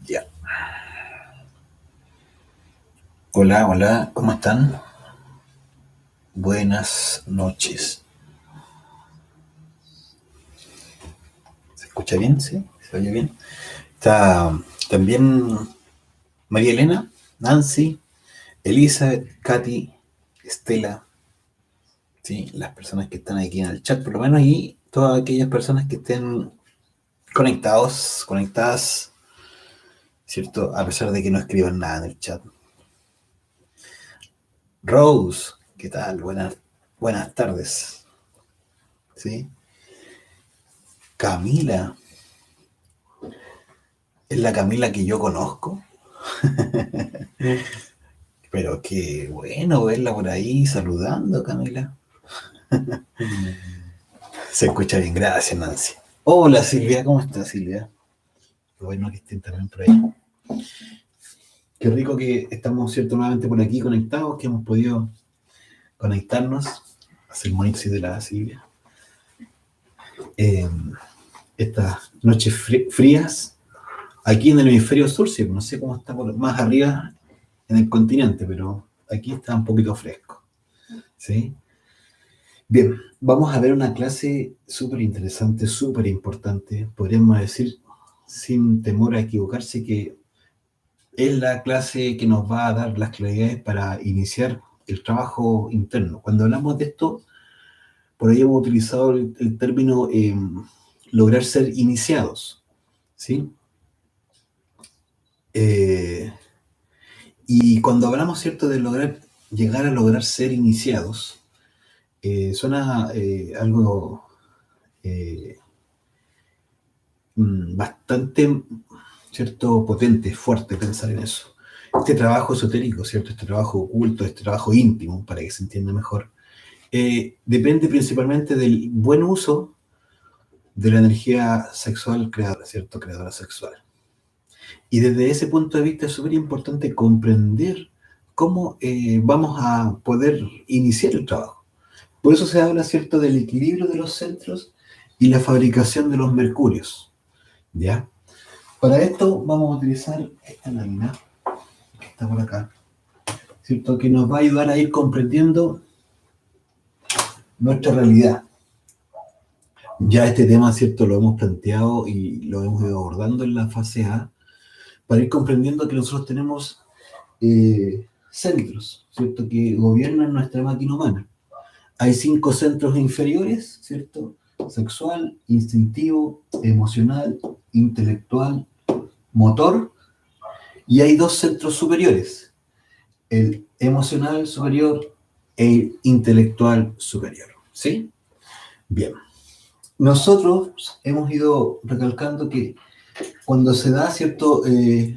Ya. Hola, hola, ¿cómo están? Buenas noches. ¿Se escucha bien? ¿Sí? ¿Se oye bien? Está también María Elena, Nancy, Elizabeth, Katy, Estela, ¿sí? Las personas que están aquí en el chat, por lo menos, y todas aquellas personas que estén conectados, conectadas, ¿cierto? A pesar de que no escriban nada en el chat. Rose, ¿qué tal? Buenas tardes, ¿sí? Camila, es la Camila que yo conozco. Pero qué bueno verla por ahí saludando, Camila. Se escucha bien, gracias, Nancy. Hola, Silvia, ¿cómo estás, Silvia? Qué bueno que estén también por ahí. Qué rico que estamos, cierto, nuevamente por aquí conectados, que hemos podido conectarnos, hacer monixis de la Silvia. Eh, Estas noches frías, aquí en el hemisferio sur, sí, no sé cómo está por más arriba en el continente, pero aquí está un poquito fresco, ¿sí? Bien, vamos a ver una clase súper interesante, súper importante. Podríamos decir, sin temor a equivocarse, que es la clase que nos va a dar las claridades para iniciar el trabajo interno. Cuando hablamos de esto, por ahí hemos utilizado el término lograr ser iniciados, ¿sí? Eh, y cuando hablamos, ¿cierto?, de lograr, llegar a lograr ser iniciados, suena algo eh, bastante, ¿cierto?, potente, fuerte pensar en eso. Este trabajo esotérico, ¿cierto?, este trabajo oculto, este trabajo íntimo, para que se entienda mejor, depende principalmente del buen uso de la energía sexual creadora, ¿cierto?, creadora sexual. Y desde ese punto de vista es súper importante comprender cómo vamos a poder iniciar el trabajo. Por eso se habla, ¿cierto?, del equilibrio de los centros y la fabricación de los mercurios, ¿ya? Para esto vamos a utilizar esta lámina que está por acá, ¿cierto? Que nos va a ayudar a ir comprendiendo nuestra realidad. Ya este tema, ¿cierto? Lo hemos planteado y lo hemos ido abordando en la fase A, para ir comprendiendo que nosotros tenemos centros, ¿cierto? Que gobiernan nuestra máquina humana. Hay 5 centros inferiores, ¿cierto? Sexual, instintivo, emocional, intelectual, motor, y hay 2 centros superiores, el emocional superior e el intelectual superior, ¿sí? Bien. Nosotros hemos ido recalcando que cuando se da, ¿cierto?,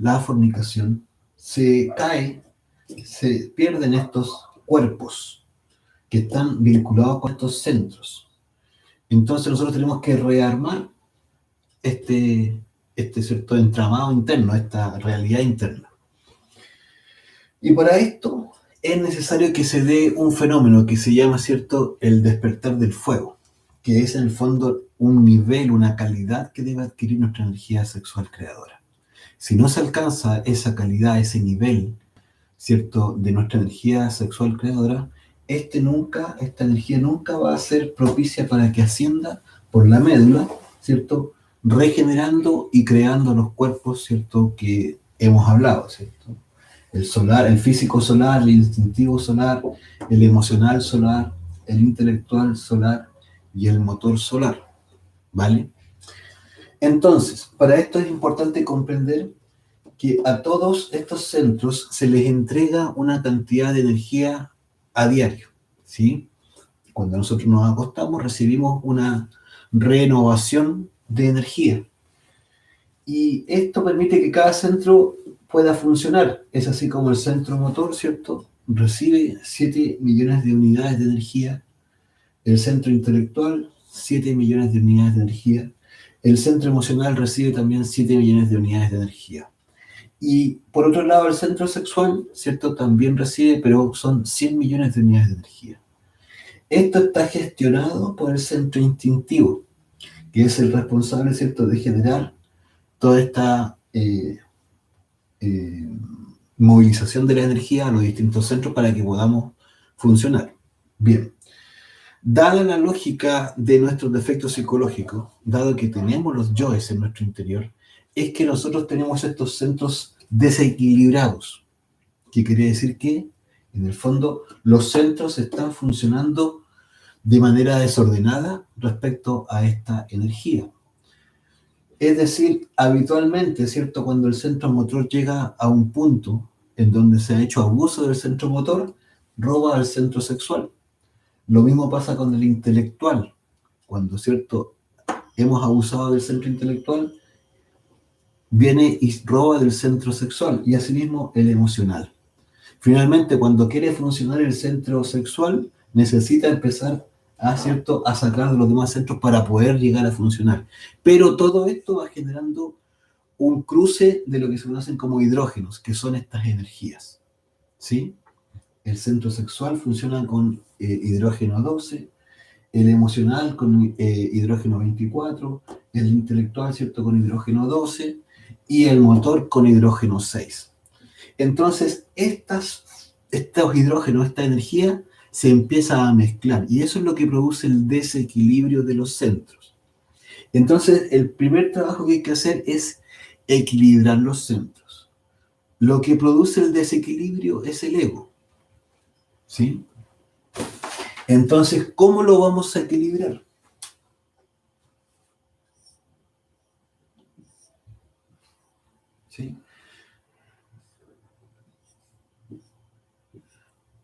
la fornicación, se cae, se pierden estos cuerpos que están vinculados con estos centros. Entonces nosotros tenemos que rearmar este cierto entramado interno, esta realidad interna. Y para esto es necesario que se dé un fenómeno que se llama, ¿cierto?, el despertar del fuego, que es en el fondo un nivel, una calidad que debe adquirir nuestra energía sexual creadora. Si no se alcanza esa calidad, ese nivel, ¿cierto?, de nuestra energía sexual creadora, esta energía nunca va a ser propicia para que ascienda por la médula, ¿cierto?, regenerando y creando los cuerpos, ¿cierto?, que hemos hablado, ¿cierto? El solar, el físico solar, el instintivo solar, el emocional solar, el intelectual solar y el motor solar, ¿vale? Entonces, para esto es importante comprender que a todos estos centros se les entrega una cantidad de energía a diario, ¿sí? Cuando nosotros nos acostamos recibimos una renovación de energía y esto permite que cada centro pueda funcionar. Es así como el centro motor, ¿cierto?, recibe 7 millones de unidades de energía, el centro intelectual 7 millones de unidades de energía, el centro emocional recibe también 7 millones de unidades de energía. Y por otro lado, el centro sexual, ¿cierto?, también recibe, pero son 100 millones de unidades de energía. Esto está gestionado por el centro instintivo, que es el responsable, ¿cierto?, de generar toda esta eh, movilización de la energía a los distintos centros para que podamos funcionar. Bien, dada la lógica de nuestros defectos psicológicos, dado que tenemos los yoes en nuestro interior, es que nosotros tenemos estos centros desequilibrados, que quiere decir que, en el fondo, los centros están funcionando de manera desordenada respecto a esta energía. Es decir, habitualmente, ¿cierto? Cuando el centro motor llega a un punto en donde se ha hecho abuso del centro motor, roba al centro sexual. Lo mismo pasa con el intelectual. Cuando, ¿cierto? Hemos abusado del centro intelectual, viene y roba del centro sexual y asimismo el emocional. Finalmente, cuando quiere funcionar el centro sexual, necesita empezar ¿cierto? A sacar de los demás centros para poder llegar a funcionar. Pero todo esto va generando un cruce de lo que se conocen como hidrógenos, que son estas energías. ¿Sí? El centro sexual funciona con hidrógeno 12, el emocional con hidrógeno 24, el intelectual, ¿cierto? Con hidrógeno 12 y el motor con hidrógeno 6. Entonces, estos hidrógenos, esta energía, se empieza a mezclar y eso es lo que produce el desequilibrio de los centros. Entonces, el primer trabajo que hay que hacer es equilibrar los centros. Lo que produce el desequilibrio es el ego. ¿Sí? Entonces, ¿cómo lo vamos a equilibrar? ¿Sí?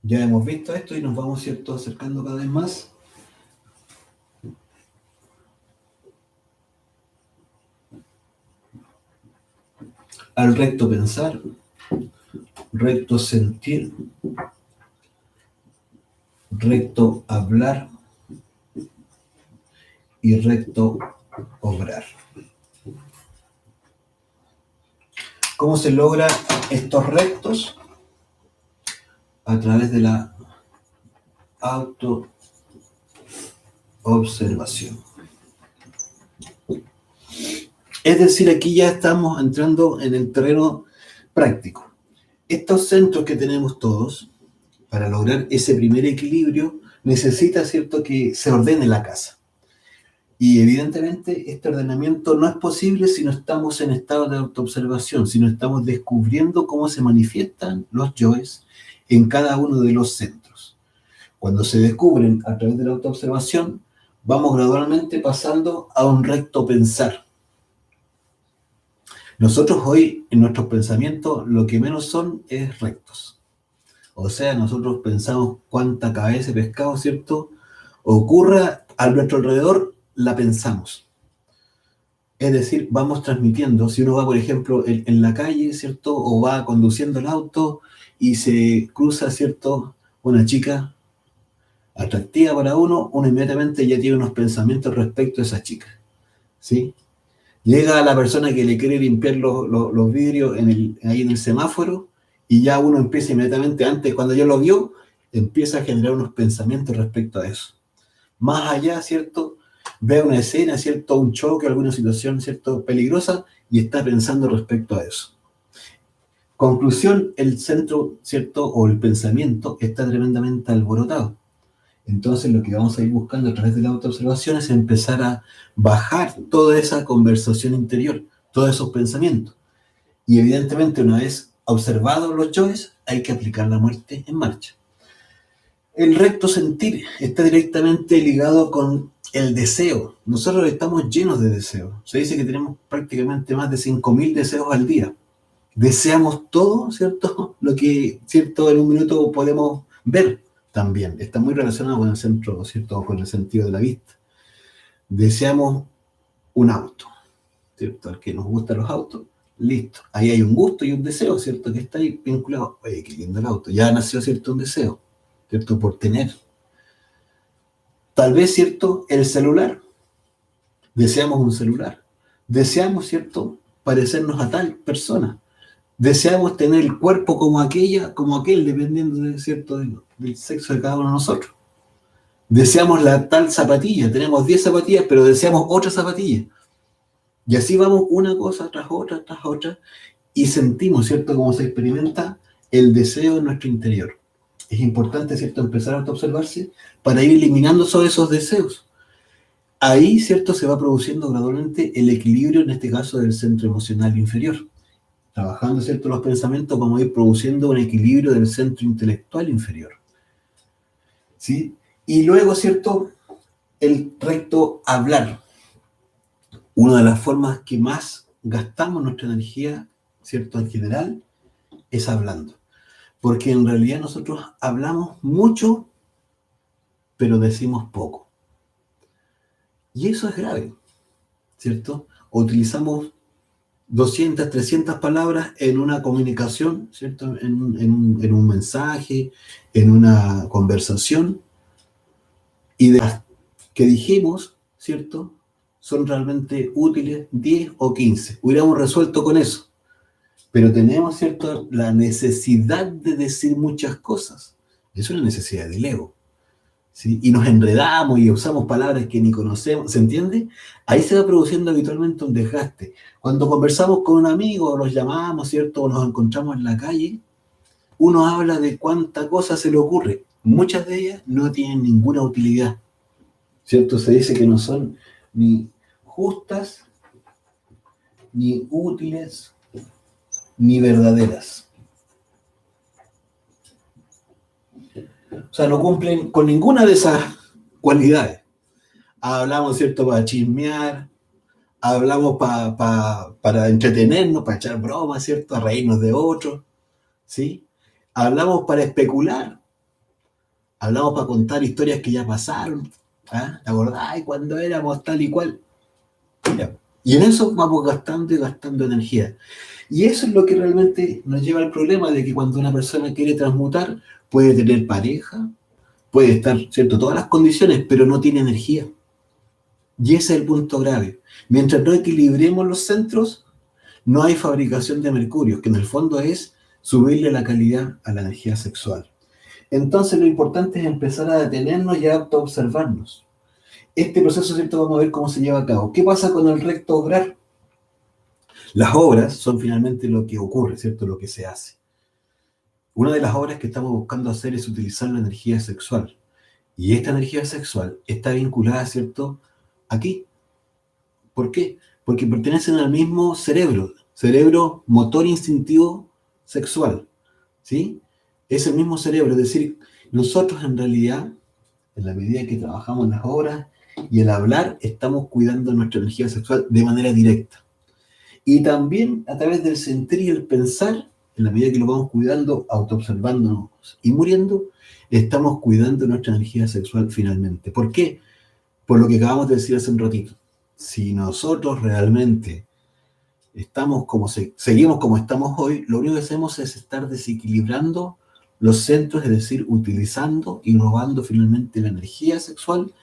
Ya hemos visto esto y nos vamos, ¿cierto?, acercando cada vez más. Al recto pensar, recto sentir, recto hablar y recto obrar. ¿Cómo se logra estos rectos? A través de la autoobservación. Es decir, aquí ya estamos entrando en el terreno práctico. Estos centros que tenemos todos, para lograr ese primer equilibrio, necesita, ¿cierto?, que se ordene la casa. Y evidentemente este ordenamiento no es posible si no estamos en estado de autoobservación, si no estamos descubriendo cómo se manifiestan los yoes en cada uno de los centros. Cuando se descubren a través de la autoobservación, vamos gradualmente pasando a un recto pensar. Nosotros hoy, en nuestros pensamientos, lo que menos son es rectos. O sea, nosotros pensamos cuánta cabeza de pescado, ¿cierto?, ocurra a nuestro alrededor, la pensamos. Es decir, vamos transmitiendo. Si uno va, por ejemplo, en la calle, ¿cierto?, o va conduciendo el auto y se cruza, ¿cierto?, una chica atractiva para uno inmediatamente ya tiene unos pensamientos respecto a esa chica. ¿Sí? Llega a la persona que le quiere limpiar los vidrios ahí en el semáforo y ya uno empieza inmediatamente, antes cuando ya lo vio, empieza a generar unos pensamientos respecto a eso. Más allá, ¿cierto?, ve una escena, ¿cierto?, un choque, alguna situación, ¿cierto?, peligrosa y está pensando respecto a eso. Conclusión, el centro, ¿cierto?, o el pensamiento está tremendamente alborotado. Entonces lo que vamos a ir buscando a través de la autoobservación es empezar a bajar toda esa conversación interior, todos esos pensamientos. Y evidentemente una vez observados los yoes, hay que aplicar la muerte en marcha. El recto sentir está directamente ligado con el deseo. Nosotros estamos llenos de deseos. Se dice que tenemos prácticamente más de 5.000 deseos al día. Deseamos todo, ¿cierto? Lo que, ¿cierto?, en un minuto podemos ver también. Está muy relacionado con el centro, ¿cierto?, con el sentido de la vista. Deseamos un auto, ¿cierto? Al que nos gustan los autos, listo. Ahí hay un gusto y un deseo, ¿cierto?, que está ahí vinculado. Oye, qué lindo el auto. Ya nació, ¿cierto?, un deseo, ¿cierto?, por tener. Tal vez, ¿cierto?, el celular. Deseamos un celular. Deseamos, ¿cierto?, parecernos a tal persona. Deseamos tener el cuerpo como aquella, como aquel, dependiendo de, ¿cierto?, del sexo de cada uno de nosotros. Deseamos la tal zapatilla. Tenemos 10 zapatillas, pero deseamos otra zapatilla. Y así vamos una cosa tras otra, y sentimos, ¿cierto?, cómo se experimenta el deseo en nuestro interior. Es importante, ¿cierto?, empezar a autoobservarse para ir eliminando todos esos deseos. Ahí, ¿cierto?, se va produciendo gradualmente el equilibrio, en este caso, del centro emocional inferior. Trabajando, ¿cierto?, los pensamientos, vamos a ir produciendo un equilibrio del centro intelectual inferior. ¿Sí? Y luego, ¿cierto?, el recto hablar. Una de las formas que más gastamos nuestra energía, ¿cierto?, en general, es hablando. Porque en realidad nosotros hablamos mucho, pero decimos poco. Y eso es grave, ¿cierto? Utilizamos 200, 300 palabras en una comunicación, ¿cierto? En un mensaje, en una conversación, y de las que dijimos, ¿cierto?, son realmente útiles 10 o 15. Hubiéramos resuelto con eso. Pero tenemos, ¿cierto?, la necesidad de decir muchas cosas. Es una necesidad del ego. ¿Sí? Y nos enredamos y usamos palabras que ni conocemos, ¿se entiende? Ahí se va produciendo habitualmente un desgaste. Cuando conversamos con un amigo, o los llamamos, ¿cierto?, o nos encontramos en la calle, uno habla de cuánta cosa se le ocurre. Muchas de ellas no tienen ninguna utilidad, ¿cierto? Se dice que no son ni justas, ni útiles, ni verdaderas. O sea, no cumplen con ninguna de esas cualidades. Hablamos, ¿cierto?, para chismear, hablamos para entretenernos, para echar bromas, ¿cierto?, a reírnos de otros, ¿sí? Hablamos para especular, hablamos para contar historias que ya pasaron, ¿ah? ¿Te acordás cuando éramos tal y cual? Mira, y en eso vamos gastando y gastando energía. Y eso es lo que realmente nos lleva al problema de que cuando una persona quiere transmutar, puede tener pareja, puede estar, ¿cierto?, todas las condiciones, pero no tiene energía. Y ese es el punto grave. Mientras no equilibremos los centros, no hay fabricación de mercurio, que en el fondo es subirle la calidad a la energía sexual. Entonces lo importante es empezar a detenernos y a autoobservarnos. Este proceso, ¿cierto?, vamos a ver cómo se lleva a cabo. ¿Qué pasa con el recto obrar? Las obras son finalmente lo que ocurre, ¿cierto?, lo que se hace. Una de las obras que estamos buscando hacer es utilizar la energía sexual. Y esta energía sexual está vinculada, ¿cierto?, aquí. ¿Por qué? Porque pertenecen al mismo cerebro motor instintivo sexual, ¿sí? Es el mismo cerebro, es decir, nosotros en realidad, en la medida que trabajamos en las obras y el hablar, estamos cuidando nuestra energía sexual de manera directa. Y también a través del sentir y el pensar, en la medida que lo vamos cuidando, autoobservándonos y muriendo, estamos cuidando nuestra energía sexual finalmente. ¿Por qué? Por lo que acabamos de decir hace un ratito. Si nosotros realmente seguimos como estamos hoy, lo único que hacemos es estar desequilibrando los centros, es decir, utilizando y robando finalmente la energía sexual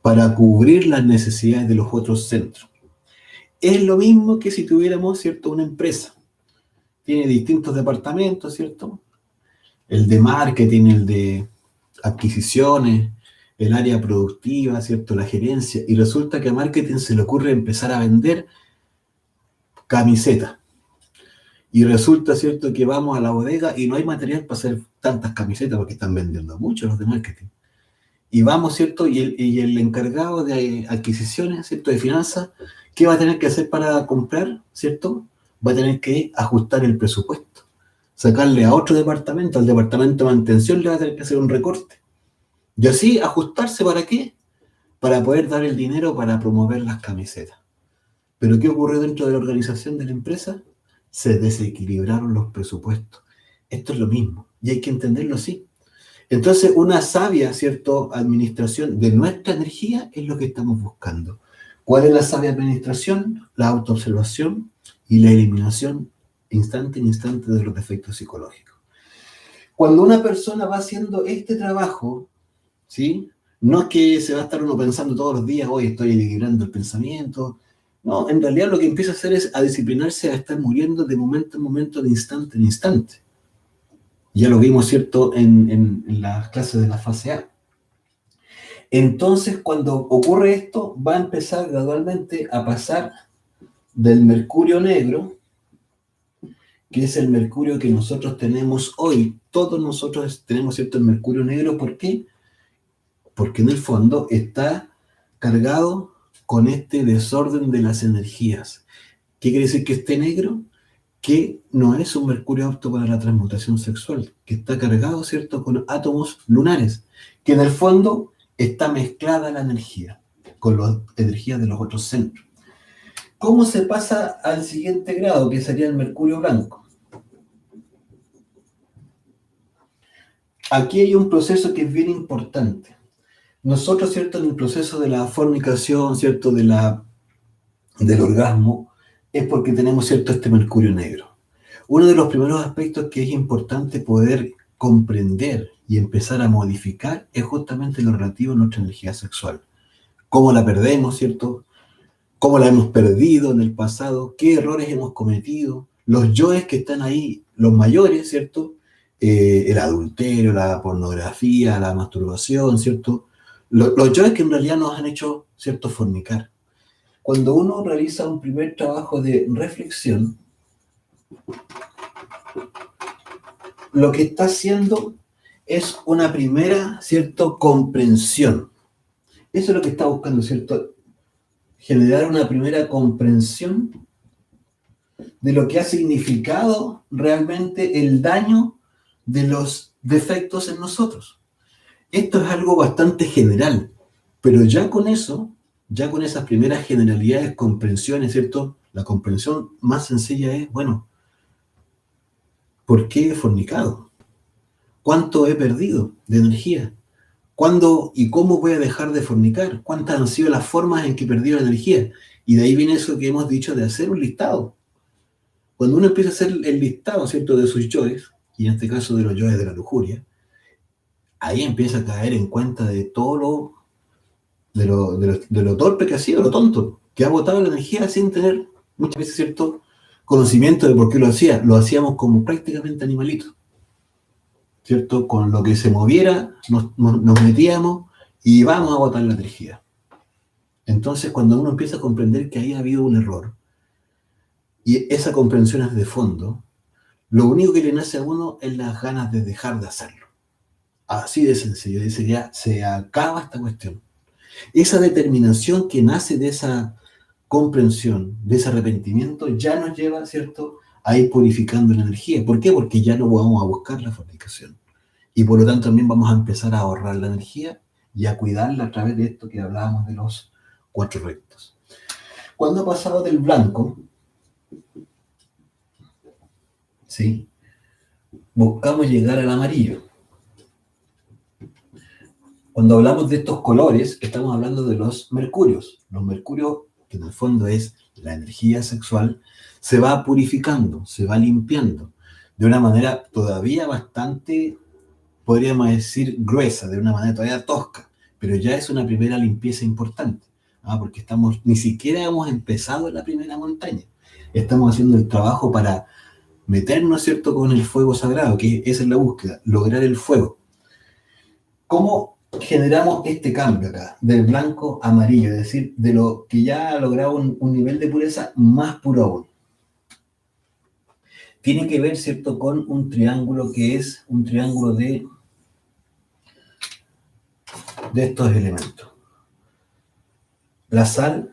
para cubrir las necesidades de los otros centros. Es lo mismo que si tuviéramos, ¿cierto?, una empresa. Tiene distintos departamentos, ¿cierto? El de marketing, el de adquisiciones, el área productiva, ¿cierto?, la gerencia, y resulta que a marketing se le ocurre empezar a vender camisetas. Y resulta, ¿cierto?, que vamos a la bodega y no hay material para hacer tantas camisetas porque están vendiendo mucho los de marketing. Y vamos, ¿cierto?, y el encargado de adquisiciones, ¿cierto?, de finanzas, ¿qué va a tener que hacer para comprar, ¿cierto? Va a tener que ajustar el presupuesto. Sacarle a otro departamento, al departamento de mantención, le va a tener que hacer un recorte. Y así ajustarse, ¿para qué? Para poder dar el dinero para promover las camisetas. Pero ¿qué ocurrió dentro de la organización de la empresa? Se desequilibraron los presupuestos. Esto es lo mismo, y hay que entenderlo así. Entonces, una sabia, ¿cierto?, administración de nuestra energía es lo que estamos buscando. ¿Cuál es la sabia administración? La autoobservación y la eliminación instante en instante de los defectos psicológicos. Cuando una persona va haciendo este trabajo, ¿sí?, no es que se va a estar uno pensando todos los días, hoy estoy equilibrando el pensamiento. No, en realidad lo que empieza a hacer es a disciplinarse, a estar muriendo de momento en momento, de instante en instante. Ya lo vimos, ¿cierto?, en las clases de la fase A. Entonces, cuando ocurre esto, va a empezar gradualmente a pasar del mercurio negro que es el mercurio que nosotros tenemos hoy. Todos nosotros tenemos, ¿cierto?, el mercurio negro. ¿Por qué? Porque en el fondo está cargado con este desorden de las energías. ¿Qué quiere decir que esté negro? Que no es un mercurio apto para la transmutación sexual, que está cargado, ¿cierto?, con átomos lunares, que en el fondo está mezclada la energía con las energías de los otros centros. ¿Cómo se pasa al siguiente grado, que sería el mercurio blanco? Aquí hay un proceso que es bien importante. Nosotros, ¿cierto?, en el proceso de la fornicación, ¿cierto?, del orgasmo, es porque tenemos, ¿cierto?, este mercurio negro. Uno de los primeros aspectos que es importante poder comprender y empezar a modificar es justamente lo relativo a nuestra energía sexual. Cómo la perdemos, ¿cierto? Cómo la hemos perdido en el pasado, qué errores hemos cometido, los yoes que están ahí, los mayores, ¿cierto? El adulterio, la pornografía, la masturbación, ¿cierto? Los yoes que en realidad nos han hecho, ¿cierto?, fornicar. Cuando uno realiza un primer trabajo de reflexión, lo que está haciendo es una primera, ¿cierto?, comprensión. Eso es lo que está buscando, ¿cierto? Generar una primera comprensión de lo que ha significado realmente el daño de los defectos en nosotros. Esto es algo bastante general, pero ya con eso, ya con esas primeras generalidades, comprensiones, ¿cierto? La comprensión más sencilla es, bueno, ¿por qué he fornicado? ¿Cuánto he perdido de energía? ¿Cuándo y cómo voy a dejar de fornicar? ¿Cuántas han sido las formas en que he perdido la energía? Y de ahí viene eso que hemos dicho de hacer un listado. Cuando uno empieza a hacer el listado, ¿cierto?, de sus yoes, y en este caso de los yoes de la lujuria, ahí empieza a caer en cuenta de todo lo torpe que ha sido, lo tonto, que ha botado la energía sin tener muchas veces cierto conocimiento de por qué lo hacía. Lo hacíamos como prácticamente animalitos, ¿cierto? Con lo que se moviera nos metíamos y vamos a botar la energía. Entonces, cuando uno empieza a comprender que ahí ha habido un error, y esa comprensión es de fondo, lo único que le nace a uno es las ganas de dejar de hacerlo. Así de sencillo, dice ya, se acaba esta cuestión. Esa determinación que nace de esa comprensión, de ese arrepentimiento, ya nos lleva, ¿cierto?, a ir purificando la energía. ¿Por qué? Porque ya no vamos a buscar la fornicación. Y por lo tanto también vamos a empezar a ahorrar la energía y a cuidarla a través de esto que hablábamos de los 4 rectos. Cuando ha pasado del blanco, ¿sí?, buscamos llegar al amarillo. Cuando hablamos de estos colores, estamos hablando de los mercurios. Los mercurios, que en el fondo es la energía sexual, se va purificando, se va limpiando de una manera todavía bastante, podríamos decir, gruesa, de una manera todavía tosca, pero ya es una primera limpieza importante, porque ni siquiera hemos empezado en la primera montaña. Estamos haciendo el trabajo para meternos, ¿cierto?, con el fuego sagrado, que esa es la búsqueda, lograr el fuego. ¿Cómo generamos este cambio acá, del blanco a amarillo? Es decir, de lo que ya ha logrado un nivel de pureza más puro aún. Tiene que ver, ¿cierto?, con un triángulo que es un triángulo de estos elementos. La sal,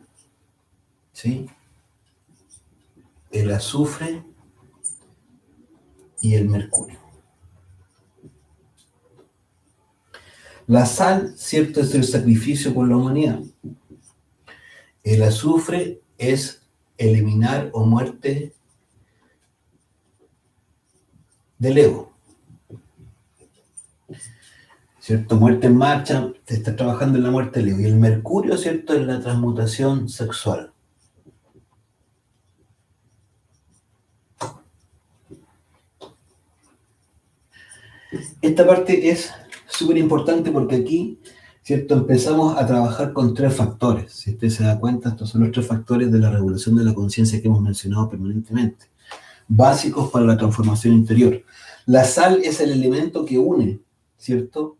¿sí?, el azufre y el mercurio. La sal, ¿cierto?, es el sacrificio por la humanidad. El azufre es eliminar o muerte del ego. ¿Cierto? Muerte en marcha, se está trabajando en la muerte del ego. Y el mercurio, ¿cierto?, es la transmutación sexual. Esta parte es súper importante porque aquí, ¿cierto?, empezamos a trabajar con 3 factores. Si usted se da cuenta, estos son los 3 factores de la regulación de la conciencia que hemos mencionado permanentemente, básicos para la transformación interior. La sal es el elemento que une, ¿cierto?,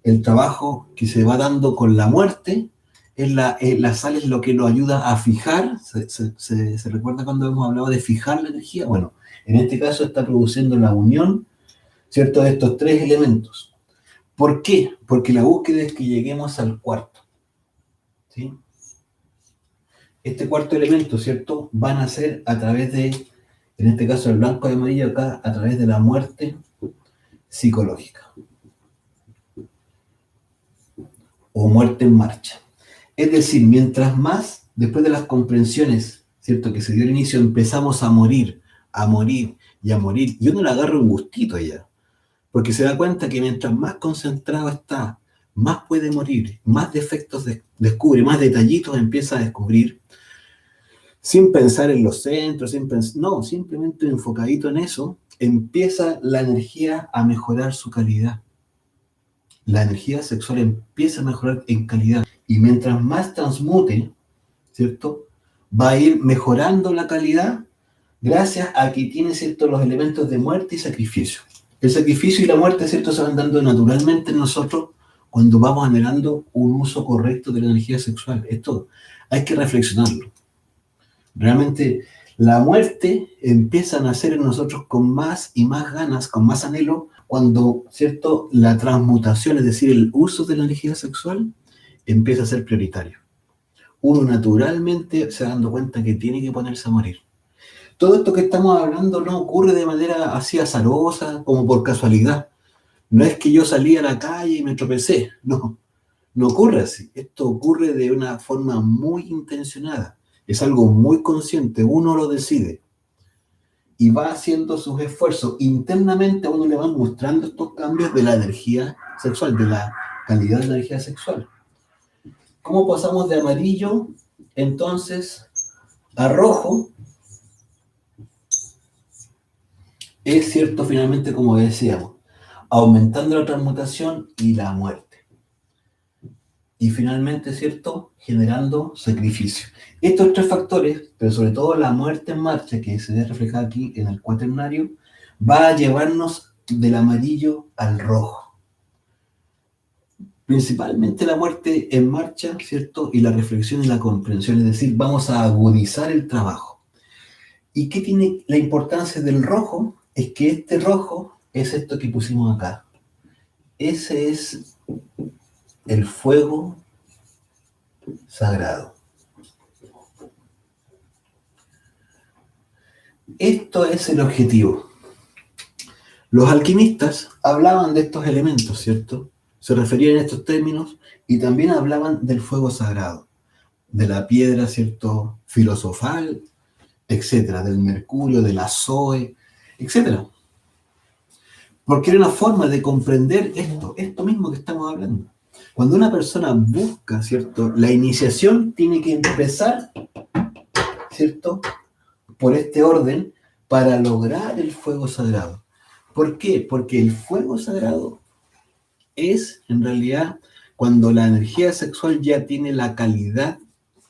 el trabajo que se va dando con la muerte La sal es lo que nos ayuda a fijar. ¿Se recuerda cuando hemos hablado de fijar la energía? Bueno, en este caso está produciendo la unión, ¿cierto?, de estos tres elementos. ¿Por qué? Porque la búsqueda es que lleguemos al cuarto, ¿sí? Este cuarto elemento, ¿cierto?, van a ser a través de, en este caso el blanco y amarillo acá, a través de la muerte psicológica o muerte en marcha. Es decir, mientras más, después de las comprensiones, ¿cierto?, que se dio al inicio, empezamos a morir y a morir, y uno le agarra un gustito ya, porque se da cuenta que mientras más concentrado está, más puede morir, más defectos descubre, más detallitos empieza a descubrir, sin pensar en los centros, no, simplemente enfocadito en eso, empieza la energía a mejorar su calidad. La energía sexual empieza a mejorar en calidad. Y mientras más transmute, ¿cierto?, va a ir mejorando la calidad gracias a que tiene, ¿cierto?, los elementos de muerte y sacrificio. El sacrificio y la muerte, ¿cierto?, se van dando naturalmente en nosotros cuando vamos generando un uso correcto de la energía sexual. Esto hay que reflexionarlo. Realmente la muerte empieza a nacer en nosotros con más y más ganas, con más anhelo, cuando, ¿cierto?, la transmutación, es decir, el uso de la energía sexual, empieza a ser prioritario. Uno naturalmente se va dando cuenta que tiene que ponerse a morir. Todo esto que estamos hablando no ocurre de manera así azarosa, como por casualidad. No es que yo salí a la calle y me tropecé, no, no ocurre así. Esto ocurre de una forma muy intencionada. Es algo muy consciente, uno lo decide y va haciendo sus esfuerzos. Internamente a uno le van mostrando estos cambios de la energía sexual, de la calidad de la energía sexual. ¿Cómo pasamos de amarillo entonces a rojo? Es cierto, finalmente, como decíamos, aumentando la transmutación y la muerte. Y finalmente, ¿cierto?, generando sacrificio. Estos tres factores, pero sobre todo la muerte en marcha, que se ve reflejada aquí en el cuaternario, va a llevarnos del amarillo al rojo. Principalmente la muerte en marcha, ¿cierto?, y la reflexión y la comprensión, es decir, vamos a agudizar el trabajo. ¿Y qué tiene la importancia del rojo? Es que este rojo es esto que pusimos acá. Ese es el fuego sagrado. Esto es el objetivo. Los alquimistas hablaban de estos elementos, ¿cierto? Se referían a estos términos y también hablaban del fuego sagrado, de la piedra, ¿cierto?, filosofal, etcétera, del mercurio, de la zoe, etcétera. Porque era una forma de comprender esto mismo que estamos hablando. Cuando una persona busca, ¿cierto?, la iniciación tiene que empezar, ¿cierto?, por este orden para lograr el fuego sagrado. ¿Por qué? Porque el fuego sagrado es, en realidad, cuando la energía sexual ya tiene la calidad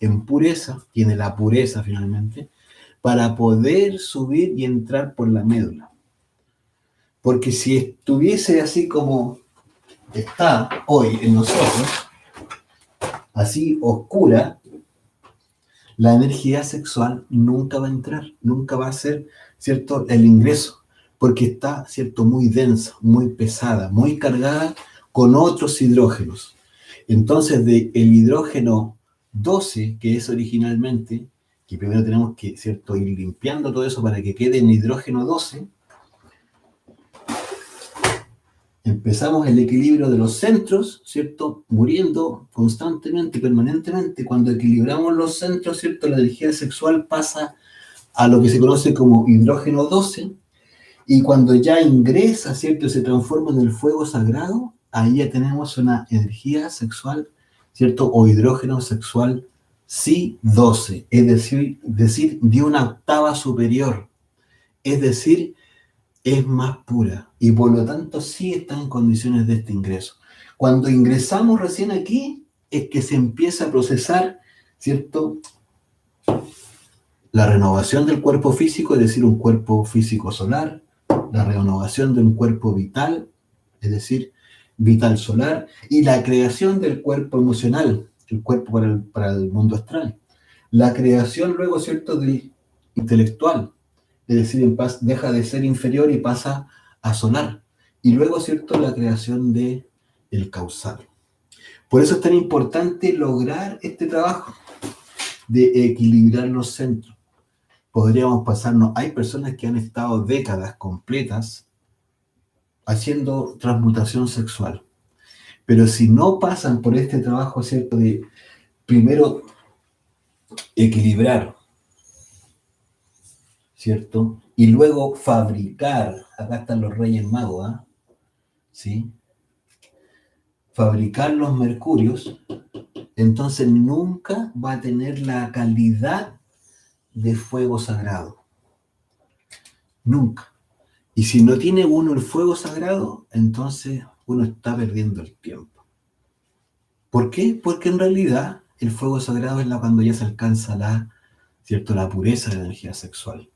en pureza, tiene la pureza finalmente, para poder subir y entrar por la médula. Porque si estuviese así como está hoy en nosotros, así oscura, la energía sexual nunca va a entrar, nunca va a ser, ¿cierto?, el ingreso, porque está, ¿cierto?, muy densa, muy pesada, muy cargada con otros hidrógenos. Entonces, del hidrógeno 12, que es originalmente, que primero tenemos que, ¿cierto?, ir limpiando todo eso para que quede en hidrógeno 12, empezamos el equilibrio de los centros, ¿cierto?, muriendo constantemente, permanentemente. Cuando equilibramos los centros, ¿cierto?, la energía sexual pasa a lo que se conoce como hidrógeno 12, y cuando ya ingresa, ¿cierto?, se transforma en el fuego sagrado, ahí ya tenemos una energía sexual, ¿cierto?, o hidrógeno sexual sí 12, es decir, de una octava superior, es decir, es más pura y por lo tanto sí está en condiciones de este ingreso. Cuando ingresamos recién aquí es que se empieza a procesar, ¿cierto?, la renovación del cuerpo físico, es decir, un cuerpo físico solar, la renovación de un cuerpo vital, es decir, vital solar, y la creación del cuerpo emocional, el cuerpo para el mundo astral. La creación luego, ¿cierto?, del intelectual, es decir, deja de ser inferior y pasa a solar. Y luego, ¿cierto?, la creación de el causal. Por eso es tan importante lograr este trabajo de equilibrar los centros. Podríamos pasarnos, hay personas que han estado décadas completas haciendo transmutación sexual, pero si no pasan por este trabajo, ¿cierto?, de primero equilibrar, ¿cierto?, y luego fabricar, acá están los Reyes Magos, ¿eh? ¿Sí? Fabricar los mercurios, entonces nunca va a tener la calidad de fuego sagrado. Nunca. Y si no tiene uno el fuego sagrado, entonces uno está perdiendo el tiempo. ¿Por qué? Porque en realidad el fuego sagrado es cuando ya se alcanza ¿cierto?, la pureza de la energía sexual.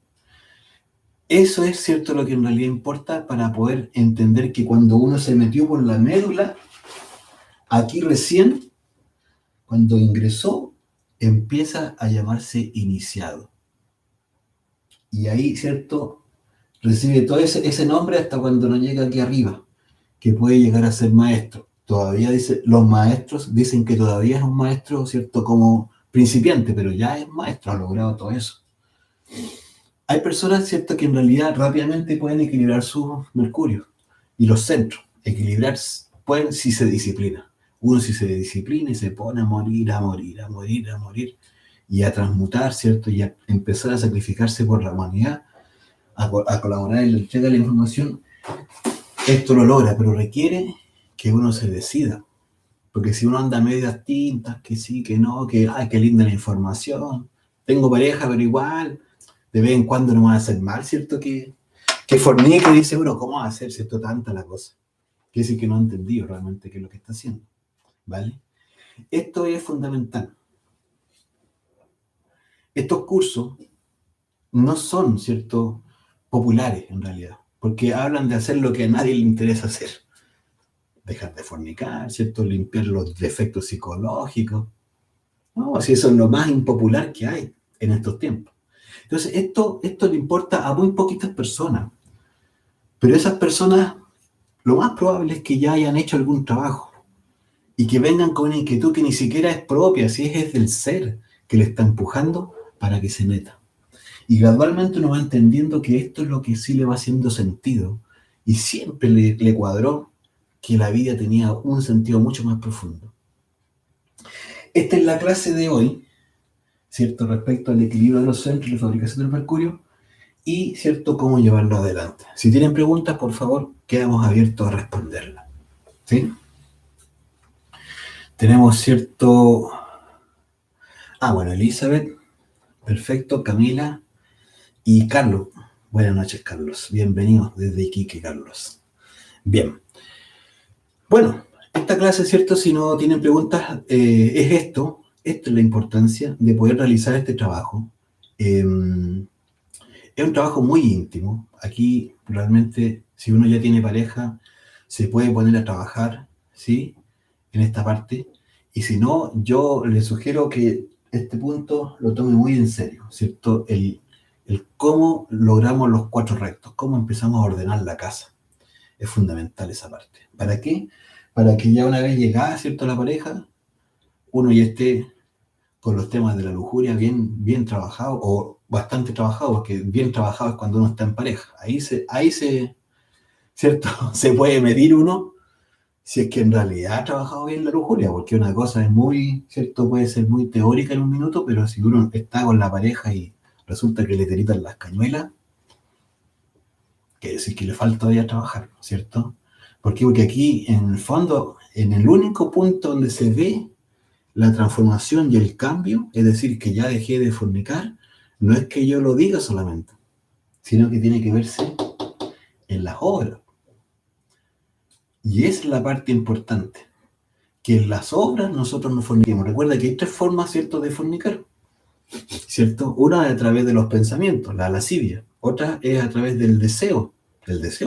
Eso es, ¿cierto?, lo que en realidad importa para poder entender que cuando uno se metió por la médula, aquí recién, cuando ingresó, empieza a llamarse iniciado. Y ahí, ¿cierto?, recibe todo ese nombre hasta cuando no llega aquí arriba, que puede llegar a ser maestro. Todavía los maestros dicen que todavía es un maestro, ¿cierto?, como principiante, pero ya es maestro, ha logrado todo eso. Hay personas, ¿cierto?, que en realidad rápidamente pueden equilibrar sus mercurios y los centros. Equilibrar pueden si se disciplina. Uno si se disciplina y se pone a morir, a morir, a morir, a morir, y a transmutar, ¿cierto?, y a empezar a sacrificarse por la humanidad, a colaborar en la entrega de la información, esto lo logra, pero requiere que uno se decida. Porque si uno anda a medias tintas, que sí, que no, que ay, qué linda la información, tengo pareja, pero igual, de vez en cuando no va a hacer mal, ¿cierto? Que fornique, dice uno, ¿cómo va a hacer, ¿cierto?, tanta la cosa? Que decir que no ha entendido realmente qué es lo que está haciendo, ¿vale? Esto es fundamental. Estos cursos no son, ¿cierto?, populares en realidad, porque hablan de hacer lo que a nadie le interesa hacer. Dejar de fornicar, ¿cierto?, limpiar los defectos psicológicos. No, si eso es lo más impopular que hay en estos tiempos. Entonces, esto le importa a muy poquitas personas, pero esas personas, lo más probable es que ya hayan hecho algún trabajo y que vengan con una inquietud que ni siquiera es propia, si es del ser que le está empujando para que se meta. Y gradualmente uno va entendiendo que esto es lo que sí le va haciendo sentido y siempre le cuadró que la vida tenía un sentido mucho más profundo. Esta es la clase de hoy, ¿cierto?, respecto al equilibrio de los centros y la fabricación del mercurio y, ¿cierto?, cómo llevarlo adelante. Si tienen preguntas, por favor, quedamos abiertos a responderlas. ¿Sí? Tenemos cierto... bueno, Elizabeth, perfecto, Camila y Carlos. Buenas noches, Carlos. Bienvenido desde Iquique, Carlos. Bien. Bueno, esta clase, ¿cierto?, si no tienen preguntas, es esto. Esta es la importancia de poder realizar este trabajo. Es un trabajo muy íntimo. Aquí, realmente, si uno ya tiene pareja, se puede poner a trabajar, ¿sí?, en esta parte. Y si no, yo le sugiero que este punto lo tome muy en serio, ¿cierto? El cómo logramos los 4 rectos, cómo empezamos a ordenar la casa. Es fundamental esa parte. ¿Para qué? Para que ya una vez llegada, ¿cierto?, la pareja, uno ya esté con los temas de la lujuria bien trabajado, o bastante trabajado, porque bien trabajado es cuando uno está en pareja. Ahí ¿cierto?, se puede medir uno si es que en realidad ha trabajado bien la lujuria, porque una cosa es muy, ¿cierto?, puede ser muy teórica en un minuto, pero si uno está con la pareja y resulta que le tiritan las cañuelas, quiere decir que le falta todavía trabajar, ¿cierto? ¿Por qué? Porque aquí, en el fondo, en el único punto donde se ve la transformación y el cambio, es decir, que ya dejé de fornicar, no es que yo lo diga solamente, sino que tiene que verse en las obras. Y esa es la parte importante, que en las obras nosotros no forniquemos. Recuerda que hay 3 formas, ¿cierto?, de fornicar, ¿cierto? Una es a través de los pensamientos, la lascivia. Otra es a través del deseo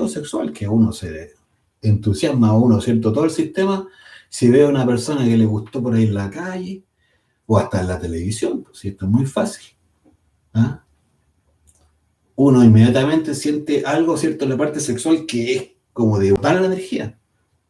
sexual, que uno se entusiasma a uno, ¿cierto? Todo el sistema Si veo a una persona que le gustó por ahí en la calle, o hasta en la televisión, pues, si esto es muy fácil, ¿ah? Uno inmediatamente siente algo, ¿cierto?, en la parte sexual que es como de botar la energía,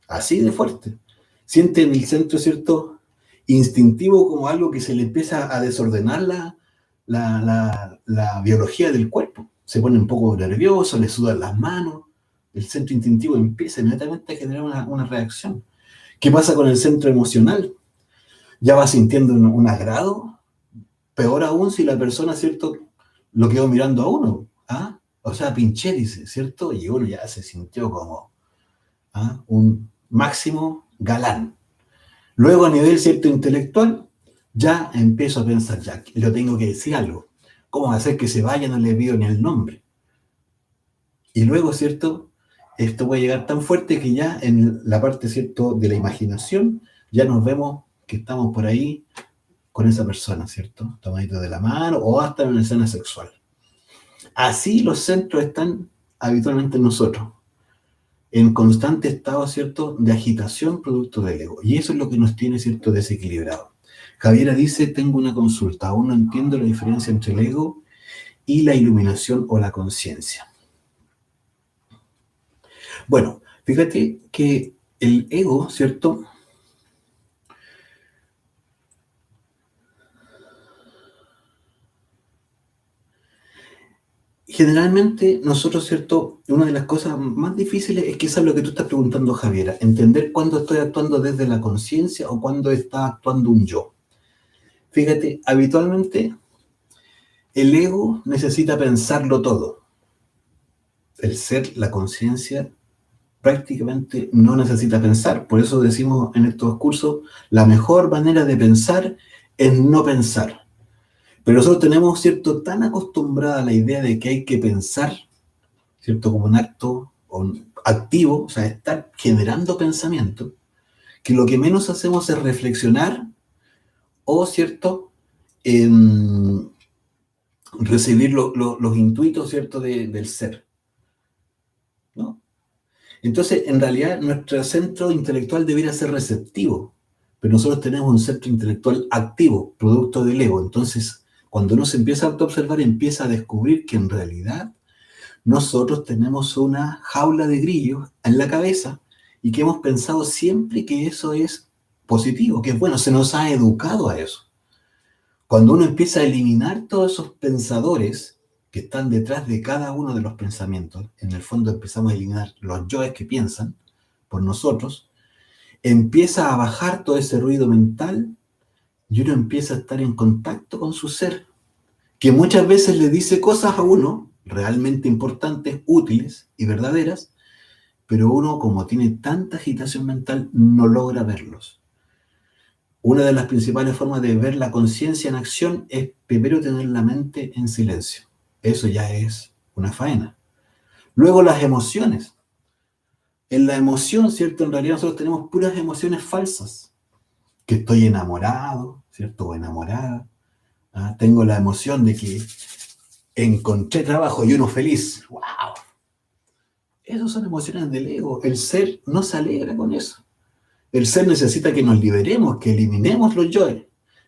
así de fuerte. Siente en el centro, ¿cierto?, instintivo, como algo que se le empieza a desordenar la biología del cuerpo. Se pone un poco nervioso, le sudan las manos, el centro instintivo empieza inmediatamente a generar una reacción. ¿Qué pasa con el centro emocional? Ya va sintiendo un agrado, peor aún si la persona, ¿cierto?, lo quedó mirando a uno. ¿Ah? O sea, pinché, dice, ¿cierto? Y uno ya se sintió como un máximo galán. Luego, a nivel, ¿cierto?, intelectual, ya empiezo a pensar, ya, yo tengo que decir algo. ¿Cómo hacer que se vaya? No le pido ni el nombre. Y luego, ¿cierto?, esto puede llegar tan fuerte que ya en la parte, ¿cierto?, de la imaginación, ya nos vemos que estamos por ahí con esa persona, ¿cierto? Tomadito de la mano o hasta en una escena sexual. Así los centros están habitualmente en nosotros, en constante estado, ¿cierto?, de agitación producto del ego. Y eso es lo que nos tiene, ¿cierto?, desequilibrado. Javiera dice, tengo una consulta, aún no entiendo la diferencia entre el ego y la iluminación o la conciencia. Bueno, fíjate que el ego, ¿cierto?, generalmente nosotros, ¿cierto?, una de las cosas más difíciles es que eso es lo que tú estás preguntando, Javiera, entender cuándo estoy actuando desde la conciencia o cuándo está actuando un yo. Fíjate, habitualmente el ego necesita pensarlo todo. El ser, la conciencia, prácticamente no necesita pensar. Por eso decimos en estos cursos, la mejor manera de pensar es no pensar. Pero nosotros tenemos, ¿cierto?, tan acostumbrada a la idea de que hay que pensar, ¿cierto?, como un acto activo, o sea, estar generando pensamiento, que lo que menos hacemos es reflexionar o, ¿cierto?, recibir los intuitos, ¿cierto?, del ser, ¿no? Entonces, en realidad, nuestro centro intelectual debería ser receptivo, pero nosotros tenemos un centro intelectual activo, producto del ego. Entonces, cuando uno se empieza a autoobservar, empieza a descubrir que en realidad nosotros tenemos una jaula de grillos en la cabeza y que hemos pensado siempre que eso es positivo, que es bueno, se nos ha educado a eso. Cuando uno empieza a eliminar todos esos pensadores que están detrás de cada uno de los pensamientos, en el fondo empezamos a eliminar los yoes que piensan por nosotros, empieza a bajar todo ese ruido mental y uno empieza a estar en contacto con su ser, que muchas veces le dice cosas a uno realmente importantes, útiles y verdaderas, pero uno, como tiene tanta agitación mental, no logra verlos. Una de las principales formas de ver la conciencia en acción es primero tener la mente en silencio. Eso ya es una faena. Luego las emociones. En la emoción, ¿cierto? En realidad nosotros tenemos puras emociones falsas. Que estoy enamorado, ¿cierto? O enamorada. Tengo la emoción de que encontré trabajo y uno feliz. ¡Wow! Esas son emociones del ego. El ser no se alegra con eso. El ser necesita que nos liberemos, que eliminemos los yoes.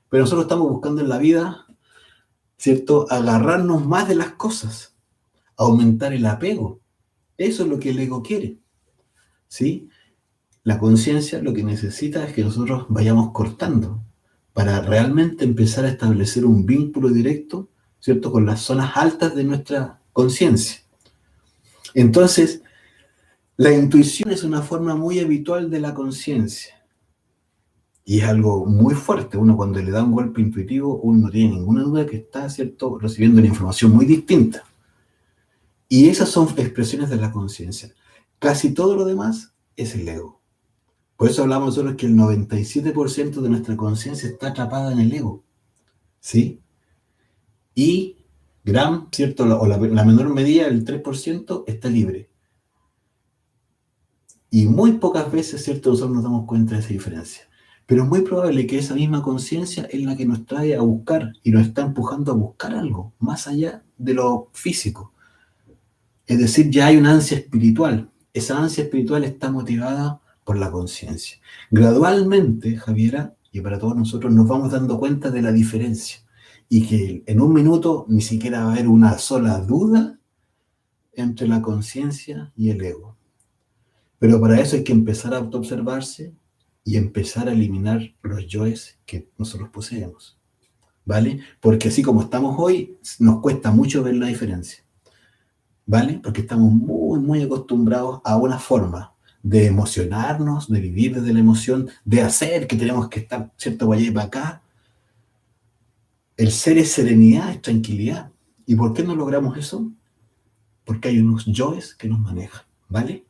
Pero nosotros estamos buscando en la vida, ¿cierto?, agarrarnos más de las cosas, aumentar el apego. Eso es lo que el ego quiere, ¿sí? La conciencia lo que necesita es que nosotros vayamos cortando para realmente empezar a establecer un vínculo directo, ¿cierto?, con las zonas altas de nuestra conciencia. Entonces, la intuición es una forma muy habitual de la conciencia. Y es algo muy fuerte. Uno cuando le da un golpe intuitivo, uno no tiene ninguna duda que está, ¿cierto?, recibiendo una información muy distinta. Y esas son expresiones de la conciencia. Casi todo lo demás es el ego. Por eso hablamos nosotros que el 97% de nuestra conciencia está atrapada en el ego, ¿sí? Y ¿cierto?, la menor medida, el 3%, está libre. Y muy pocas veces, ¿cierto?, nosotros nos damos cuenta de esa diferencia. Pero es muy probable que esa misma conciencia es la que nos trae a buscar y nos está empujando a buscar algo más allá de lo físico. Es decir, ya hay una ansia espiritual. Esa ansia espiritual está motivada por la conciencia. Gradualmente, Javiera, y para todos nosotros, nos vamos dando cuenta de la diferencia. Y que en un minuto ni siquiera va a haber una sola duda entre la conciencia y el ego. Pero para eso hay que empezar a autoobservarse y empezar a eliminar los yoes que nosotros poseemos. ¿Vale? Porque así como estamos hoy, nos cuesta mucho ver la diferencia. ¿Vale? Porque estamos muy, muy acostumbrados a una forma de emocionarnos, de vivir desde la emoción, de hacer que tenemos que estar, ¿cierto? Para allá y para acá. El ser es serenidad, es tranquilidad. ¿Y por qué no logramos eso? Porque hay unos yoes que nos manejan, ¿vale?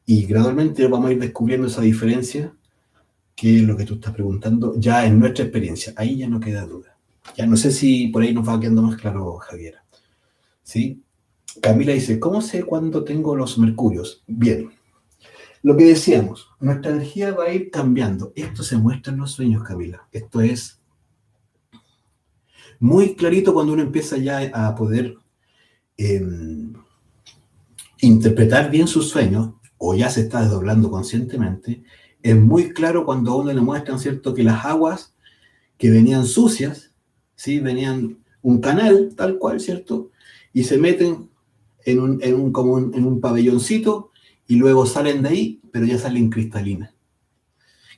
Y gradualmente vamos a ir descubriendo esa diferencia, que es lo que tú estás preguntando, ya en nuestra experiencia. Ahí ya no queda duda. Ya no sé si por ahí nos va quedando más claro, Javiera. ¿Sí? Camila dice, ¿cómo sé cuándo tengo los mercurios? Bien, lo que decíamos, nuestra energía va a ir cambiando. Esto se muestra en los sueños, Camila. Esto es muy clarito cuando uno empieza ya a poder eh, interpretar bien sus sueños, o ya se está desdoblando conscientemente. Es muy claro cuando a uno le muestran, ¿cierto?, que las aguas que venían sucias, ¿sí?, venían un canal, tal cual, ¿cierto?, y se meten en un pabelloncito y luego salen de ahí, pero ya salen cristalinas.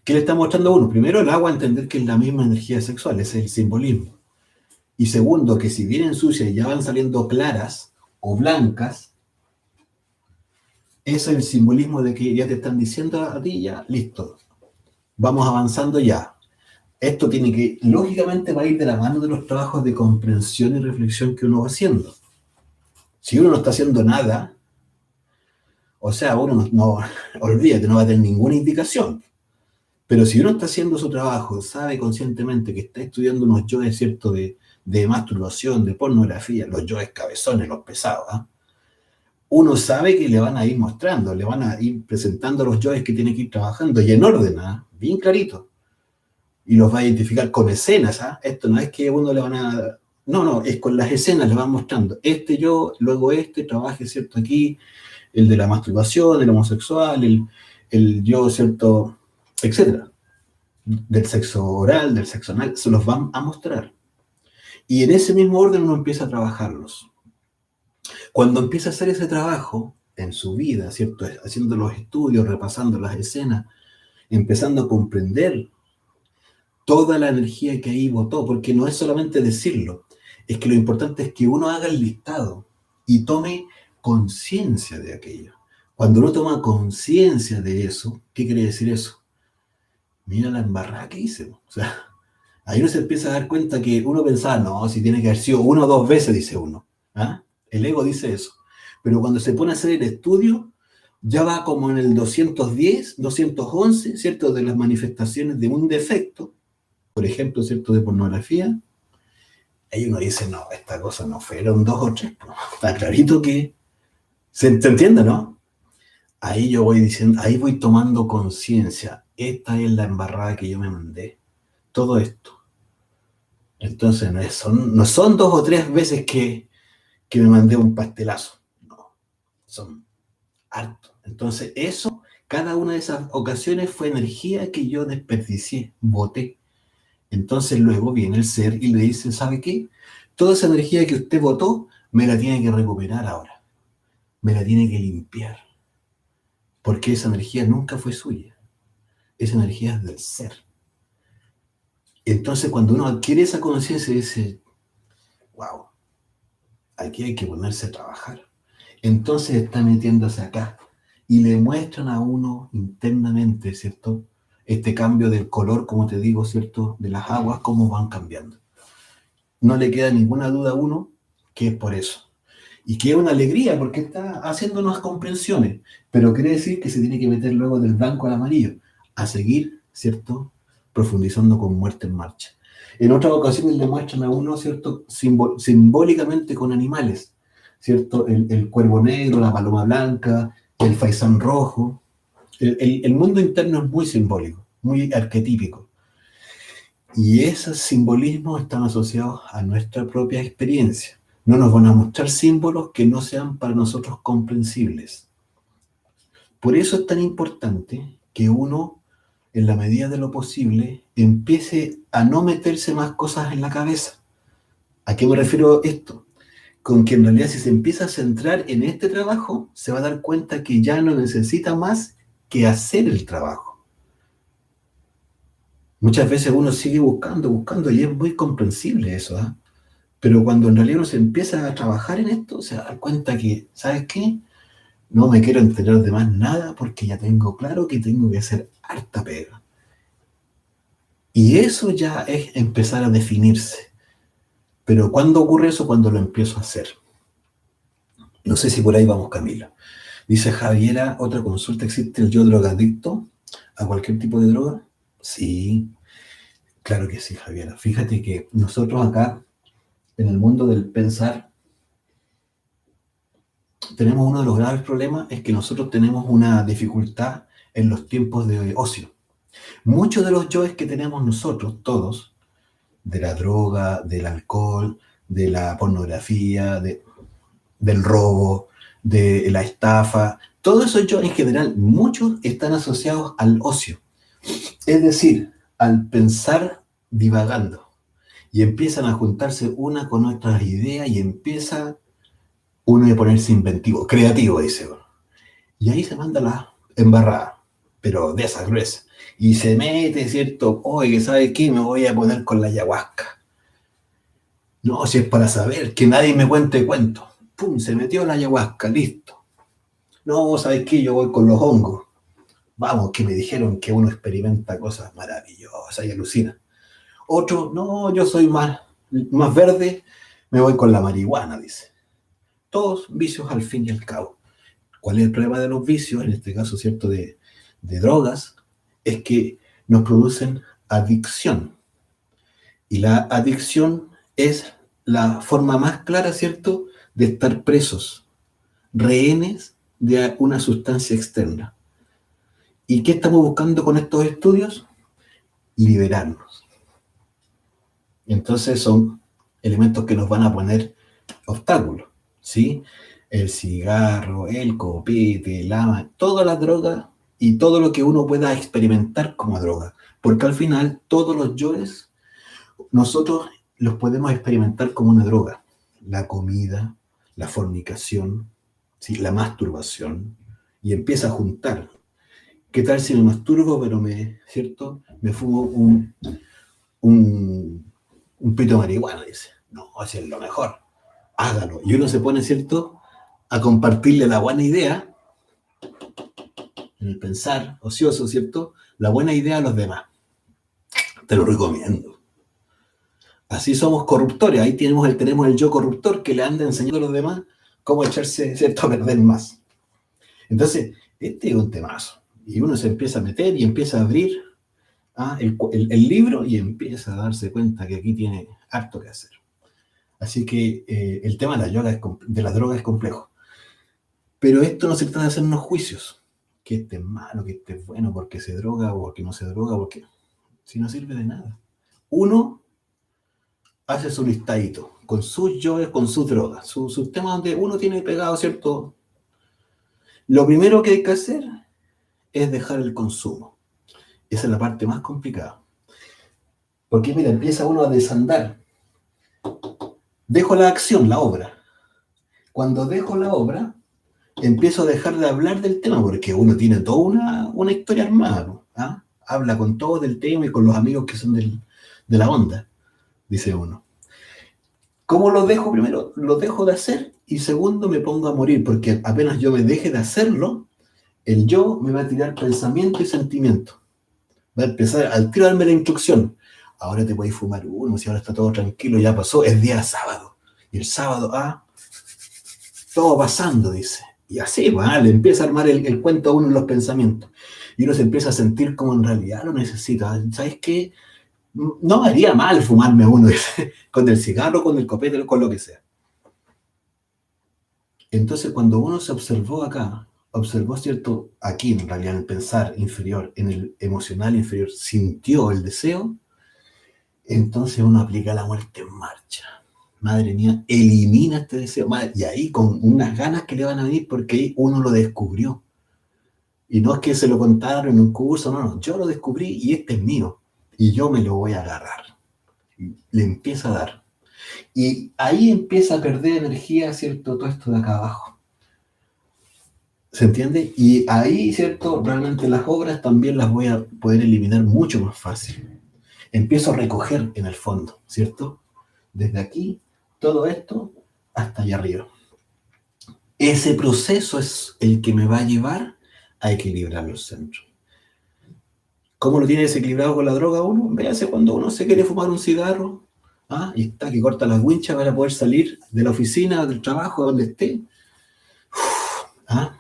¿Qué le está mostrando a uno? Primero, el agua, entender que es la misma energía sexual, ese es el simbolismo. Y segundo, que si vienen sucias y ya van saliendo claras o blancas, ese es el simbolismo de que ya te están diciendo a ti, ya, listo, vamos avanzando ya. Esto tiene que, lógicamente, va a ir de la mano de los trabajos de comprensión y reflexión que uno va haciendo. Si uno no está haciendo nada, o sea, uno no olvídate, no va a tener ninguna indicación. Pero si uno está haciendo su trabajo, sabe conscientemente que está estudiando unos yoes, ¿cierto?, de masturbación, de pornografía, los yoes cabezones, los pesados, ¿eh? Uno sabe que le van a ir mostrando, le van a ir presentando los yoes que tiene que ir trabajando, y en orden, ¿eh?, bien clarito. Y los va a identificar con escenas, ¿eh? Esto no es que uno le van a... No, es con las escenas le van mostrando. Este yo, luego este, trabaje, ¿cierto?, aquí, el de la masturbación, el homosexual, el yo, ¿cierto?, etcétera, del sexo oral, del sexo anal, se los van a mostrar. Y en ese mismo orden uno empieza a trabajarlos. Cuando empieza a hacer ese trabajo en su vida, ¿cierto?, haciendo los estudios, repasando las escenas, empezando a comprender toda la energía que ahí botó, porque no es solamente decirlo, es que lo importante es que uno haga el listado y tome conciencia de aquello. Cuando uno toma conciencia de eso, ¿qué quiere decir eso? Mira la embarrada que hice. O sea, ahí uno se empieza a dar cuenta que uno pensaba, no, si tiene que haber sido una o dos veces, dice uno. ¿Ah? El ego dice eso. Pero cuando se pone a hacer el estudio, ya va como en el 210, 211, ¿cierto?, de las manifestaciones de un defecto, por ejemplo, ¿cierto?, de pornografía. Ahí uno dice, no, esta cosa no fueron dos o tres. Está clarito que se entiende, ¿no? Ahí yo voy diciendo, ahí voy tomando conciencia. Esta es la embarrada que yo me mandé. Todo esto. Entonces no son dos o tres veces que me mandé un pastelazo. No, son hartos. Entonces eso, cada una de esas ocasiones fue energía que yo desperdicié, boté. Entonces luego viene el ser y le dice, ¿sabe qué? Toda esa energía que usted botó, me la tiene que recuperar ahora. Me la tiene que limpiar. Porque esa energía nunca fue suya. Esa energía es del ser. Entonces cuando uno adquiere esa conciencia dice, wow, aquí hay que ponerse a trabajar. Entonces está metiéndose acá y le muestran a uno internamente, ¿cierto?, este cambio del color, como te digo, ¿cierto?, de las aguas, cómo van cambiando. No le queda ninguna duda a uno que es por eso. Y que es una alegría porque está haciendo unas comprensiones, pero quiere decir que se tiene que meter luego del blanco al amarillo, a seguir, ¿cierto?, profundizando con Muerte en Marcha. En otras ocasiones le muestran a uno, ¿cierto?, simbólicamente con animales, ¿cierto?, el cuervo negro, la paloma blanca, el faisán rojo. El mundo interno es muy simbólico, muy arquetípico. Y esos simbolismos están asociados a nuestra propia experiencia. No nos van a mostrar símbolos que no sean para nosotros comprensibles. Por eso es tan importante que uno, en la medida de lo posible, empiece a no meterse más cosas en la cabeza. ¿A qué me refiero esto? Con que en realidad si se empieza a centrar en este trabajo, se va a dar cuenta que ya no necesita más que hacer el trabajo. Muchas veces uno sigue buscando, buscando, y es muy comprensible eso, ¿eh? Pero cuando en realidad uno se empieza a trabajar en esto, se da cuenta que, ¿sabes qué? No me quiero enterar de más nada porque ya tengo claro que tengo que hacer harta pega. Y eso ya es empezar a definirse. Pero ¿cuándo ocurre eso? Cuando lo empiezo a hacer. No sé si por ahí vamos, Camila. Dice Javiera, otra consulta, ¿existe el yo drogadicto a cualquier tipo de droga? Sí, claro que sí, Javiera. Fíjate que nosotros acá, en el mundo del pensar, tenemos uno de los graves problemas, es que nosotros tenemos una dificultad en los tiempos de ocio. Muchos de los yoes que tenemos nosotros, todos, de la droga, del alcohol, de la pornografía, del robo, de la estafa, todos esos yoes en general, muchos están asociados al ocio. Es decir, al pensar divagando. Y empiezan a juntarse una con otras ideas y empieza uno a ponerse inventivo, creativo, dice uno. Y ahí se manda la embarrada, pero de esas gruesas. Y se mete, ¿cierto? Oye, ¿sabe qué? Me voy a poner con la ayahuasca. No, si es para saber, que nadie me cuente cuentos. Pum, se metió la ayahuasca, listo. No, ¿sabes qué? Yo voy con los hongos. Vamos, que me dijeron que uno experimenta cosas maravillosas y alucina. Otro, no, yo soy más verde, me voy con la marihuana, dice. Todos vicios al fin y al cabo. ¿Cuál es el problema de los vicios? En este caso, ¿cierto? De drogas, es que nos producen adicción. Y la adicción es la forma más clara, ¿cierto?, de estar presos, rehenes de una sustancia externa. ¿Y qué estamos buscando con estos estudios? Liberarnos. Entonces son elementos que nos van a poner obstáculos, ¿sí? El cigarro, el copete, el ama, todas las drogas y todo lo que uno pueda experimentar como droga. Porque al final todos los yoes nosotros los podemos experimentar como una droga. La comida, la fornicación, ¿sí? La masturbación. Y empieza a juntar. ¿Qué tal si me masturbo, pero ¿cierto? Me fumo un, un pito de marihuana? Dice. No, así es lo mejor. Hágalo. Y uno se pone, ¿cierto?, a compartirle la buena idea, en el pensar ocioso, ¿cierto?, la buena idea a los demás. Te lo recomiendo. Así somos corruptores. Ahí tenemos el yo corruptor que le anda enseñando a los demás cómo echarse, ¿cierto?, a perder más. Entonces, este es un temazo. Y uno se empieza a meter y empieza a abrir el libro y empieza a darse cuenta que aquí tiene harto que hacer. Así que el tema de la droga es complejo. Pero esto no se trata de hacernos juicios. Que este es malo, que este es bueno, porque se droga o porque no se droga, porque si no sirve de nada. Uno hace su listadito con sus yoes, con sus drogas, sus temas donde uno tiene pegado, ¿cierto? Lo primero que hay que hacer es dejar el consumo. Esa es la parte más complicada. Porque mira, empieza uno a desandar. Dejo la acción, la obra. Cuando dejo la obra, empiezo a dejar de hablar del tema, porque uno tiene toda una historia armada, ¿no? ¿Ah? Habla con todos del tema y con los amigos que son de la onda, dice uno. ¿Cómo lo dejo? Primero, lo dejo de hacer y segundo, me pongo a morir, porque apenas yo me deje de hacerlo, el yo me va a tirar pensamiento y sentimiento. Va a empezar al tiro a darme la instrucción. Ahora te voy a fumar uno, si ahora está todo tranquilo, ya pasó, es día sábado. Y el sábado, todo pasando, dice. Y así, le empieza a armar el cuento a uno en los pensamientos. Y uno se empieza a sentir como en realidad lo necesita. ¿Sabes qué? No me haría mal fumarme uno, dice, con el cigarro, con el copete, con lo que sea. Entonces, cuando uno se observó acá, observó, ¿cierto?, aquí en realidad en el pensar inferior, en el emocional inferior, sintió el deseo, entonces uno aplica la muerte en marcha. Madre mía, elimina este deseo. Y ahí con unas ganas que le van a venir porque ahí uno lo descubrió. Y no es que se lo contaron en un curso, no, no, yo lo descubrí y este es mío. Y yo me lo voy a agarrar. Y le empieza a dar. Y ahí empieza a perder energía, ¿cierto? Todo esto de acá abajo. ¿Se entiende? Y ahí, ¿cierto? Realmente las obras también las voy a poder eliminar mucho más fácil. Empiezo a recoger en el fondo, ¿cierto? Desde aquí, todo esto, hasta allá arriba. Ese proceso es el que me va a llevar a equilibrar los centros. ¿Cómo lo tiene desequilibrado con la droga uno? Véase cuando uno se quiere fumar un cigarro, y está que corta las winchas para poder salir de la oficina, del trabajo, donde esté. ¿Ah?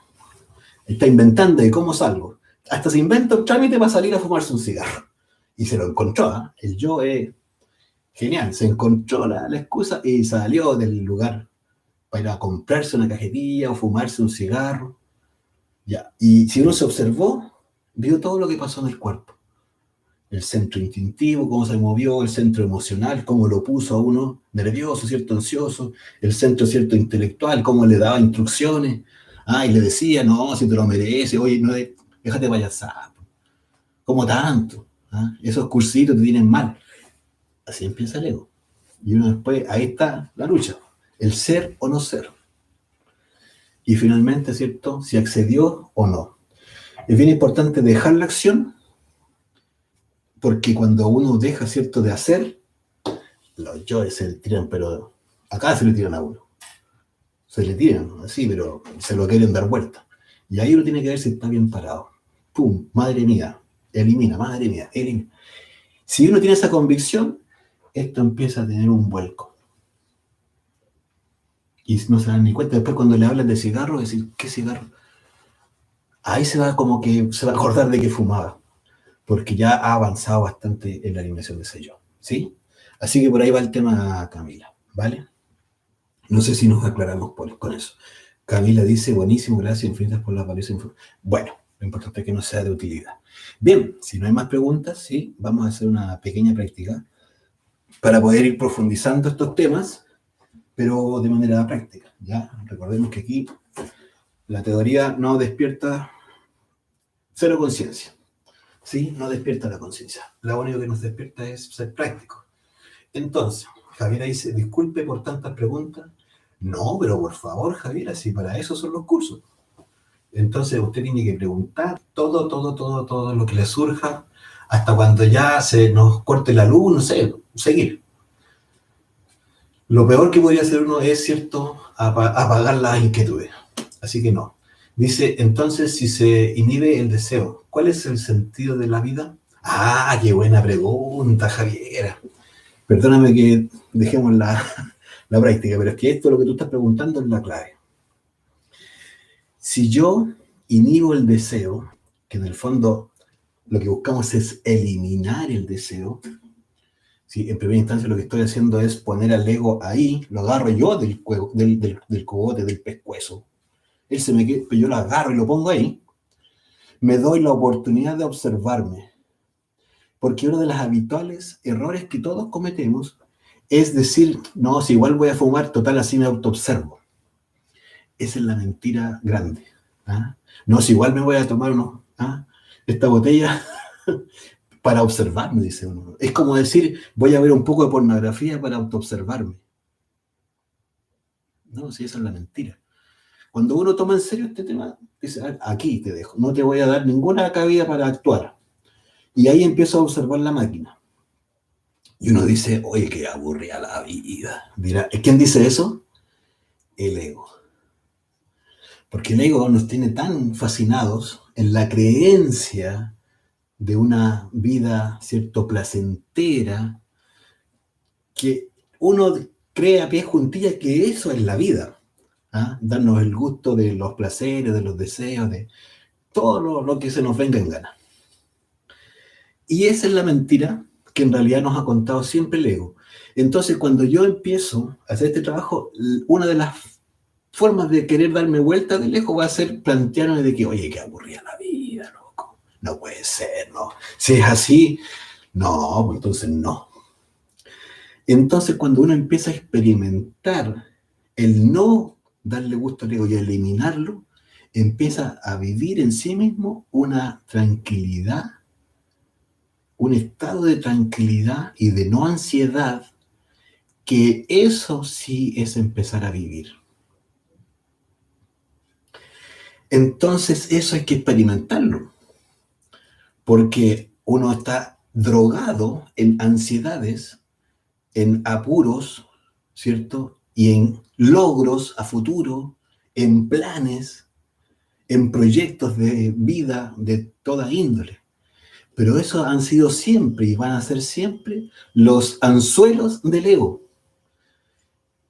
Está inventando de cómo salgo. Hasta se inventa un trámite para salir a fumarse un cigarro. Y se lo encontró. El yo es genial. Se encontró la excusa y salió del lugar para ir a comprarse una cajetilla o fumarse un cigarro. Ya. Y si uno se observó, vio todo lo que pasó en el cuerpo. El centro instintivo, cómo se movió, el centro emocional, cómo lo puso a uno nervioso, ¿cierto? Ansioso, el centro, ¿cierto? Intelectual, cómo le daba instrucciones, y le decía, no, si te lo mereces, oye, no, déjate payasar, ¿cómo tanto? Esos cursitos te tienen mal. Así empieza el ego. Y uno después, ahí está la lucha, el ser o no ser. Y finalmente, ¿cierto? Si accedió o no. Es bien importante dejar la acción, porque cuando uno deja, ¿cierto?, de hacer, los yoes se le tiran, pero acá se le tiran a uno. Se le tiran, así, pero se lo quieren dar vuelta. Y ahí uno tiene que ver si está bien parado. ¡Pum! Madre mía, elimina, madre mía, elimina. Si uno tiene esa convicción, esto empieza a tener un vuelco. Y no se dan ni cuenta. Después cuando le hablan de cigarro, decir, ¿qué cigarro? Ahí se va como que se va a acordar de que fumaba. Porque ya ha avanzado bastante en la eliminación de ese yo. ¿Sí? Así que por ahí va el tema, Camila. ¿Vale? No sé si nos aclaramos con eso. Camila dice, buenísimo, gracias infinitas por la valiosa información. Bueno, lo importante es que no sea de utilidad. Bien, si no hay más preguntas, sí, vamos a hacer una pequeña práctica para poder ir profundizando estos temas, pero de manera práctica. ¿Ya? Recordemos que aquí la teoría no despierta cero conciencia. ¿Sí? No despierta la conciencia. Lo único que nos despierta es ser práctico. Entonces, Javiera dice, disculpe por tantas preguntas. No, pero por favor, Javiera, si para eso son los cursos. Entonces usted tiene que preguntar todo lo que le surja, hasta cuando ya se nos corte la luz, no sé, seguir. Lo peor que podría hacer uno es, ¿cierto?, apagar las inquietudes. Así que no. Dice, entonces, si se inhibe el deseo, ¿cuál es el sentido de la vida? Ah, qué buena pregunta, Javiera. Perdóname que dejemos la práctica, pero es que esto, lo que tú estás preguntando, es la clave. Si yo inhibo el deseo, que en el fondo lo que buscamos es eliminar el deseo, ¿sí? En primera instancia lo que estoy haciendo es poner al ego ahí, lo agarro yo del cogote, del pescuezo, él se me queda, pero yo lo agarro y lo pongo ahí, me doy la oportunidad de observarme, porque uno de los habituales errores que todos cometemos es decir, no, si igual voy a fumar, total, así me autoobservo. Esa es la mentira grande. No, si igual me voy a tomar esta botella para observarme, dice uno. Es como decir, voy a ver un poco de pornografía para autoobservarme. No, si esa es la mentira. Cuando uno toma en serio este tema, dice, aquí te dejo, no te voy a dar ninguna cabida para actuar. Y ahí empiezo a observar la máquina. Y uno dice, oye, qué aburrida la vida. Dirá, ¿quién dice eso? El ego. Porque el ego nos tiene tan fascinados en la creencia de una vida, ¿cierto?, placentera, que uno cree a pies juntillas que eso es la vida. Darnos el gusto de los placeres, de los deseos, de todo lo que se nos venga en gana. Y esa es la mentira que en realidad nos ha contado siempre el ego. Entonces, cuando yo empiezo a hacer este trabajo, una de las formas de querer darme vuelta de lejos va a ser plantearme de que, oye, qué aburrida la vida, loco. No puede ser, no. Si es así, no, pues entonces no. Entonces, cuando uno empieza a experimentar el no darle gusto al ego y a eliminarlo, empieza a vivir en sí mismo una tranquilidad, un estado de tranquilidad y de no ansiedad, que eso sí es empezar a vivir. Entonces eso hay que experimentarlo, porque uno está drogado en ansiedades, en apuros, ¿cierto? Y en logros a futuro, en planes, en proyectos de vida de toda índole. Pero esos han sido siempre y van a ser siempre los anzuelos del ego.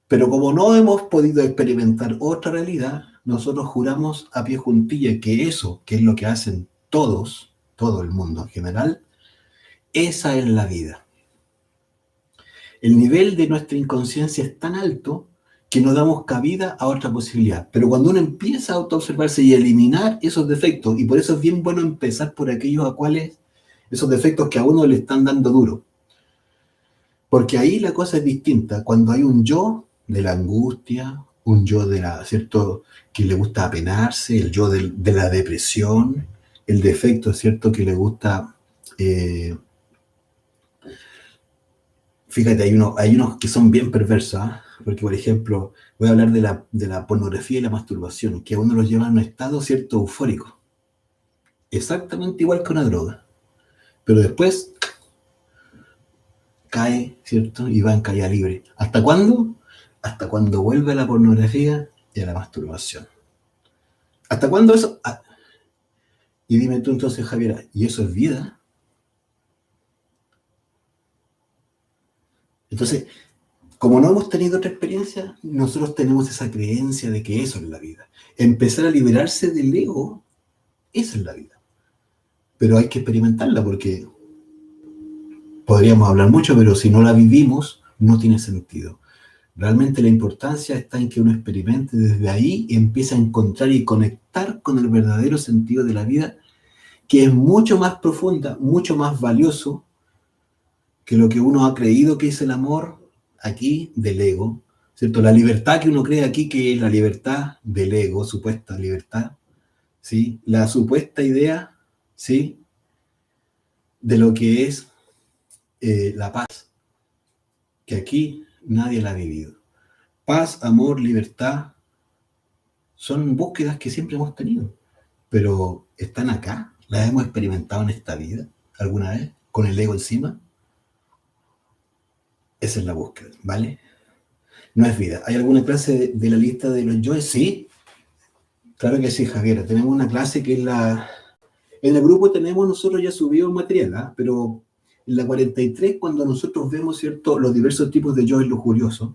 Pero como no hemos podido experimentar otra realidad, nosotros juramos a pie juntilla que eso, que es lo que hacen todos, todo el mundo en general, esa es la vida. El nivel de nuestra inconsciencia es tan alto que no damos cabida a otra posibilidad. Pero cuando uno empieza a autoobservarse y a eliminar esos defectos, y por eso es bien bueno empezar por aquellos a cuales esos defectos que a uno le están dando duro. Porque ahí la cosa es distinta. Cuando hay un yo de la angustia, un yo de la, ¿cierto?, que le gusta apenarse, el yo de la depresión, el defecto, ¿cierto?, que le gusta... fíjate, hay unos que son bien perversos, ¿eh? Porque, por ejemplo, voy a hablar de la pornografía y la masturbación, que a uno los lleva a un estado, ¿cierto?, eufórico. Exactamente igual que una droga. Pero después cae, ¿cierto? Y va en caída libre. ¿Hasta cuándo? Hasta cuando vuelve a la pornografía y a la masturbación. ¿Hasta cuándo eso? Ah, y dime tú entonces, Javiera, ¿y eso es vida? Entonces, como no hemos tenido otra experiencia, nosotros tenemos esa creencia de que eso es la vida. Empezar a liberarse del ego, esa es la vida. Pero hay que experimentarla porque podríamos hablar mucho, pero si no la vivimos, no tiene sentido. Realmente la importancia está en que uno experimente desde ahí y empiece a encontrar y conectar con el verdadero sentido de la vida, que es mucho más profunda, mucho más valioso que lo que uno ha creído que es el amor aquí del ego, ¿cierto? La libertad que uno cree aquí que es la libertad del ego, supuesta libertad, ¿sí? La supuesta idea, ¿sí?, de lo que es la paz, que aquí nadie la ha vivido. Paz, amor, libertad, son búsquedas que siempre hemos tenido, pero ¿están acá? ¿Las hemos experimentado en esta vida alguna vez? ¿Con el ego encima? Esa es la búsqueda, ¿vale? No es vida. ¿Hay alguna clase de la lista de los yoes? Sí, claro que sí, Javiera. Tenemos una clase que es la... En el grupo tenemos nosotros ya subido material, ¿eh? Pero en la 43, cuando nosotros vemos, ¿cierto?, los diversos tipos de yoes lujuriosos,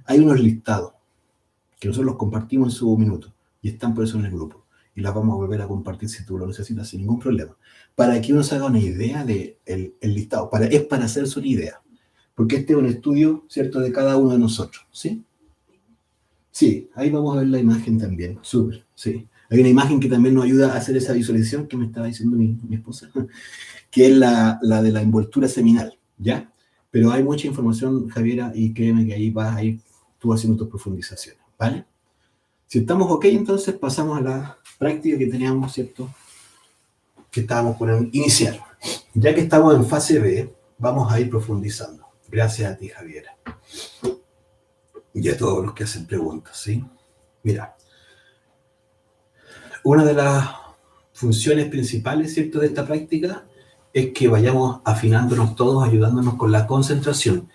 hay unos listados que nosotros los compartimos en su minuto y están por eso en el grupo. Y las vamos a volver a compartir si tú lo necesitas sin ningún problema. Para que uno se haga una idea del el listado. Es para hacerse una idea. Porque este es un estudio, ¿cierto?, de cada uno de nosotros. ¿Sí? Sí, ahí vamos a ver la imagen también. Súper, sí. Hay una imagen que también nos ayuda a hacer esa visualización que me estaba diciendo mi esposa, que es la de la envoltura seminal, ¿ya? Pero hay mucha información, Javiera, y créeme que ahí vas a ir tú haciendo tus profundizaciones, ¿vale? Si estamos ok, entonces pasamos a la práctica que teníamos, ¿cierto?, que estábamos por iniciar. Ya que estamos en fase B, vamos a ir profundizando. Gracias a ti, Javiera. Y a todos los que hacen preguntas, ¿sí? Mira, una de las funciones principales, ¿cierto?, de esta práctica es que vayamos afinándonos todos, ayudándonos con la concentración.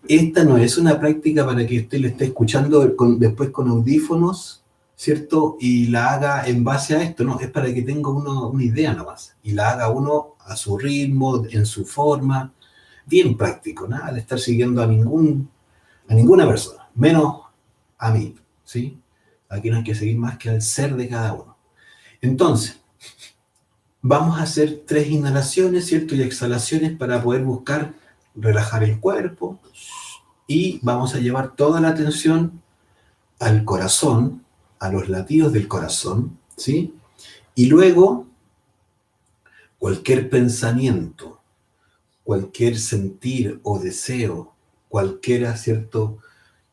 Esta no es una práctica para que usted le esté escuchando después con audífonos, ¿cierto? Y la haga en base a esto, no, es para que tenga uno una idea nomás. Y la haga uno a su ritmo, en su forma, bien práctico, nada de estar siguiendo a ninguna persona, menos a mí, ¿sí? Aquí no hay que seguir más que al ser de cada uno. Entonces, vamos a hacer 3 inhalaciones, ¿cierto?, y exhalaciones para poder buscar relajar el cuerpo. Y vamos a llevar toda la atención al corazón, a los latidos del corazón, ¿sí? Y luego, cualquier pensamiento, cualquier sentir o deseo, cualquiera, ¿cierto?,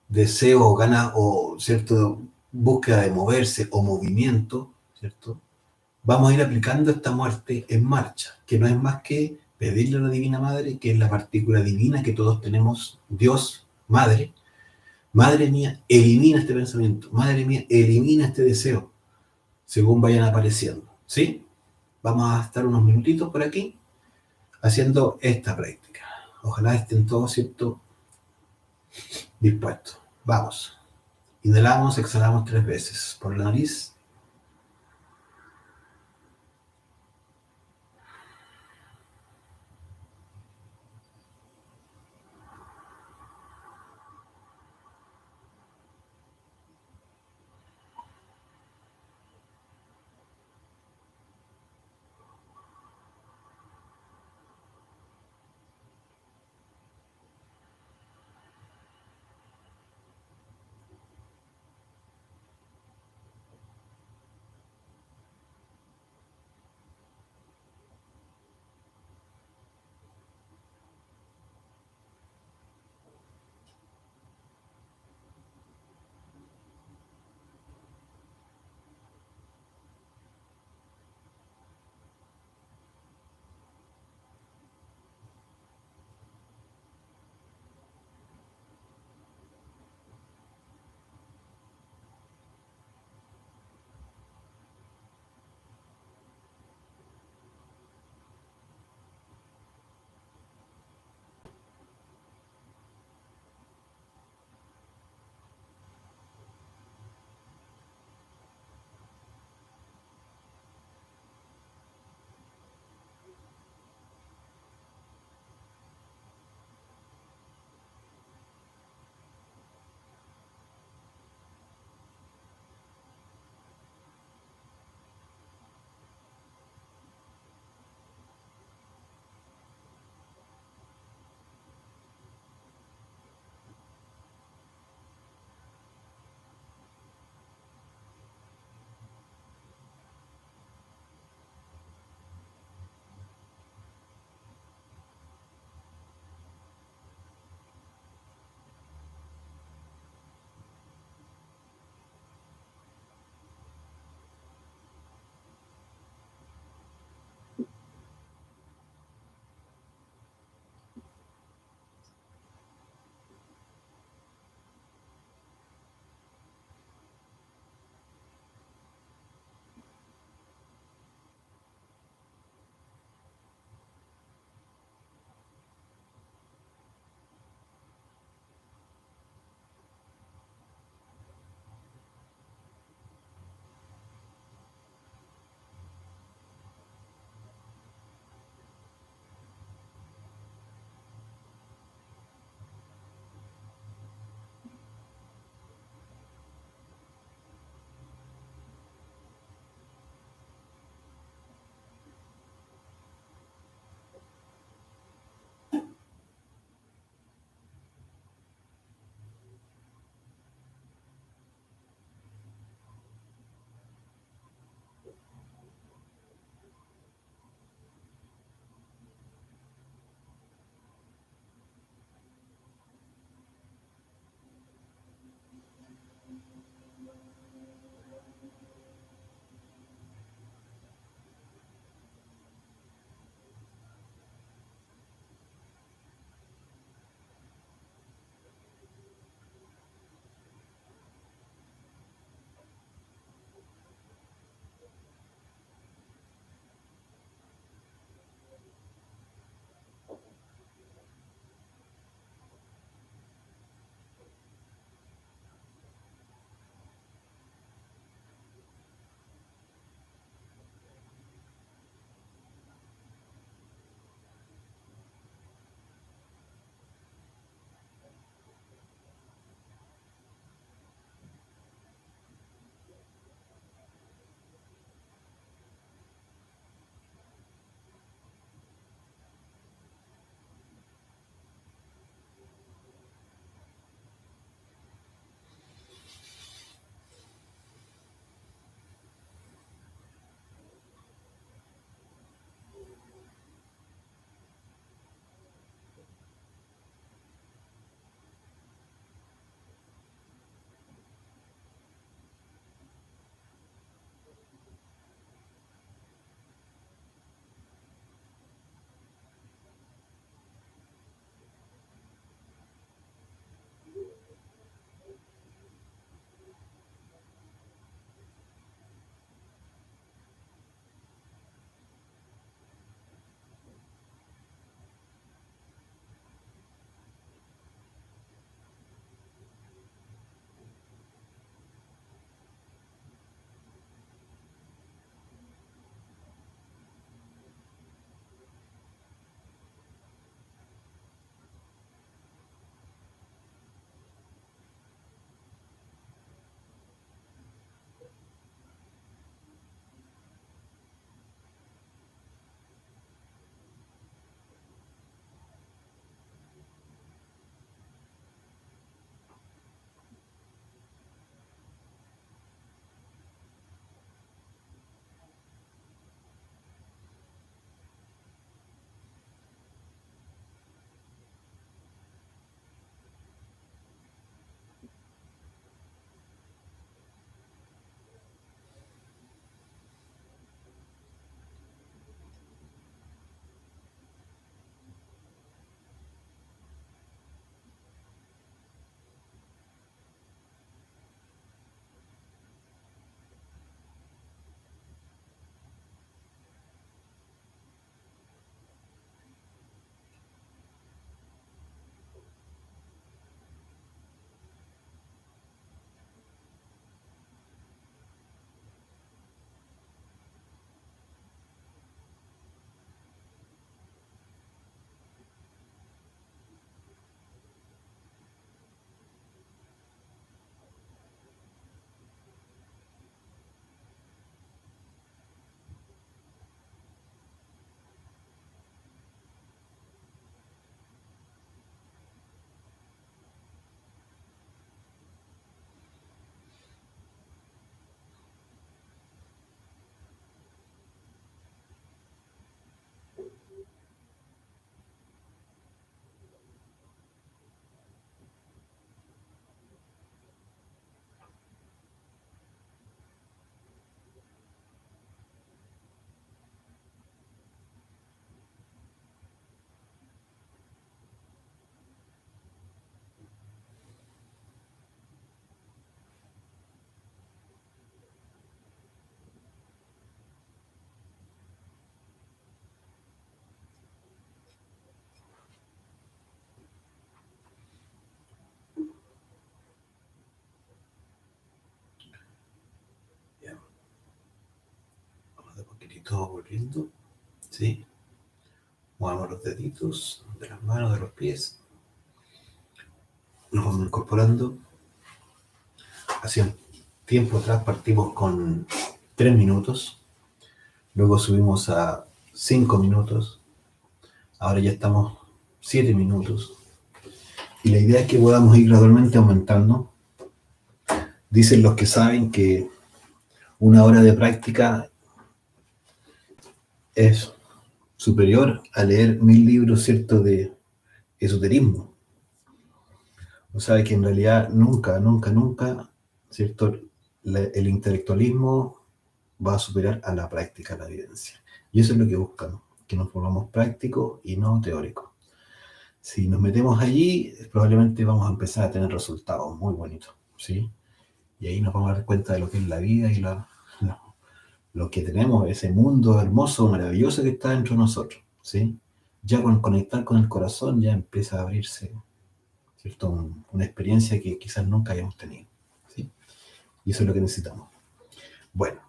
deseo o gana o, ¿cierto?, búsqueda de moverse o movimiento, ¿cierto? Vamos a ir aplicando esta muerte en marcha, que no es más que pedirle a la Divina Madre, que es la partícula divina que todos tenemos, Dios, Madre, Madre mía, elimina este pensamiento, Madre mía, elimina este deseo, según vayan apareciendo, ¿sí? Vamos a estar unos minutitos por aquí haciendo esta práctica. Ojalá estén todos, ¿cierto?, dispuestos. Vamos. Inhalamos, exhalamos 3 veces por la nariz. poquito volviendo, ¿sí? Movamos los deditos de las manos, de los pies. Nos vamos incorporando. Hace un tiempo atrás partimos con 3 minutos. Luego subimos a 5 minutos. Ahora ya estamos 7 minutos. Y la idea es que podamos ir gradualmente aumentando. Dicen los que saben que una hora de práctica es superior a leer 1000 libros, ¿cierto?, de esoterismo. O sea que en realidad nunca, ¿cierto?, el intelectualismo va a superar a la práctica, a la evidencia. Y eso es lo que buscamos, que nos volvamos prácticos y no teóricos. Si nos metemos allí, probablemente vamos a empezar a tener resultados muy bonitos, ¿sí? Y ahí nos vamos a dar cuenta de lo que es la vida y lo que tenemos, ese mundo hermoso, maravilloso que está dentro de nosotros, ¿sí? Ya con conectar con el corazón ya empieza a abrirse, ¿cierto? Una experiencia que quizás nunca hayamos tenido, ¿sí? Y eso es lo que necesitamos. Bueno,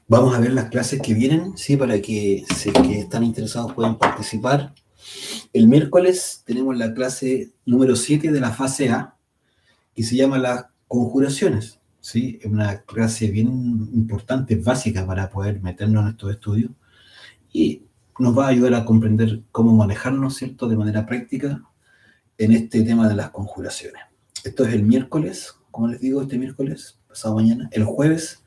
vamos a ver las clases que vienen, ¿sí? Para que si es que están interesados puedan participar. El miércoles tenemos la clase número 7 de la fase A, que se llama las conjuraciones, ¿sí? Es una clase bien importante, básica para poder meternos en estos estudios y nos va a ayudar a comprender cómo manejarnos, ¿cierto?, de manera práctica en este tema de las conjuraciones. Esto es el miércoles, como les digo, este miércoles, pasado mañana. El jueves,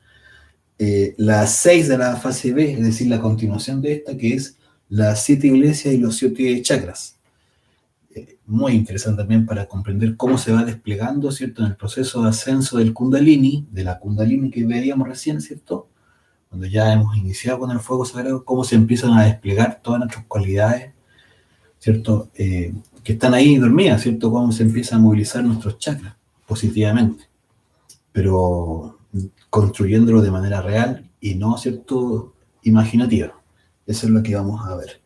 las 6 de la fase B, es decir, la continuación de esta, que es las 7 iglesias y los 7 chakras. Muy interesante también para comprender cómo se va desplegando, ¿cierto?, en el proceso de ascenso del Kundalini, de la Kundalini que veíamos recién, ¿cierto?, cuando ya hemos iniciado con el fuego sagrado, cómo se empiezan a desplegar todas nuestras cualidades, ¿cierto?, que están ahí dormidas, ¿cierto?, cómo se empiezan a movilizar nuestros chakras positivamente, pero construyéndolo de manera real y no, ¿cierto?, imaginativa. Eso es lo que vamos a ver.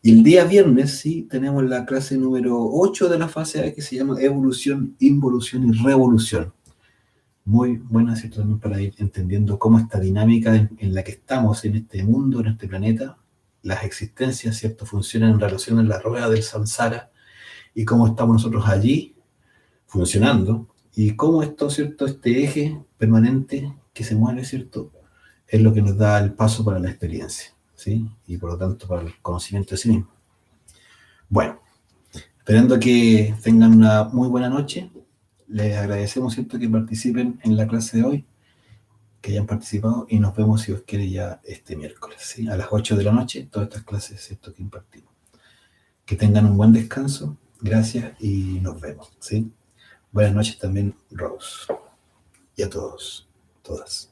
Y el día viernes, sí, tenemos la clase número 8 de la fase A, que se llama Evolución, Involución y Revolución. Muy buena, ¿cierto?, también para ir entendiendo cómo esta dinámica en la que estamos, en este mundo, en este planeta, las existencias, ¿cierto?, funcionan en relación a la rueda del samsara y cómo estamos nosotros allí funcionando y cómo esto, ¿cierto?, este eje permanente que se mueve, ¿cierto?, es lo que nos da el paso para la experiencia, ¿sí? Y por lo tanto para el conocimiento de sí mismo. Bueno, esperando que tengan una muy buena noche. Les agradecemos, ¿cierto?, que participen en la clase de hoy, que hayan participado y nos vemos, si os quiere, ya este miércoles, ¿sí?, a las 8 de la noche, todas estas clases, ¿cierto?, que impartimos. Que tengan un buen descanso, gracias y nos vemos, ¿sí? Buenas noches también, Rose, y a todos, todas.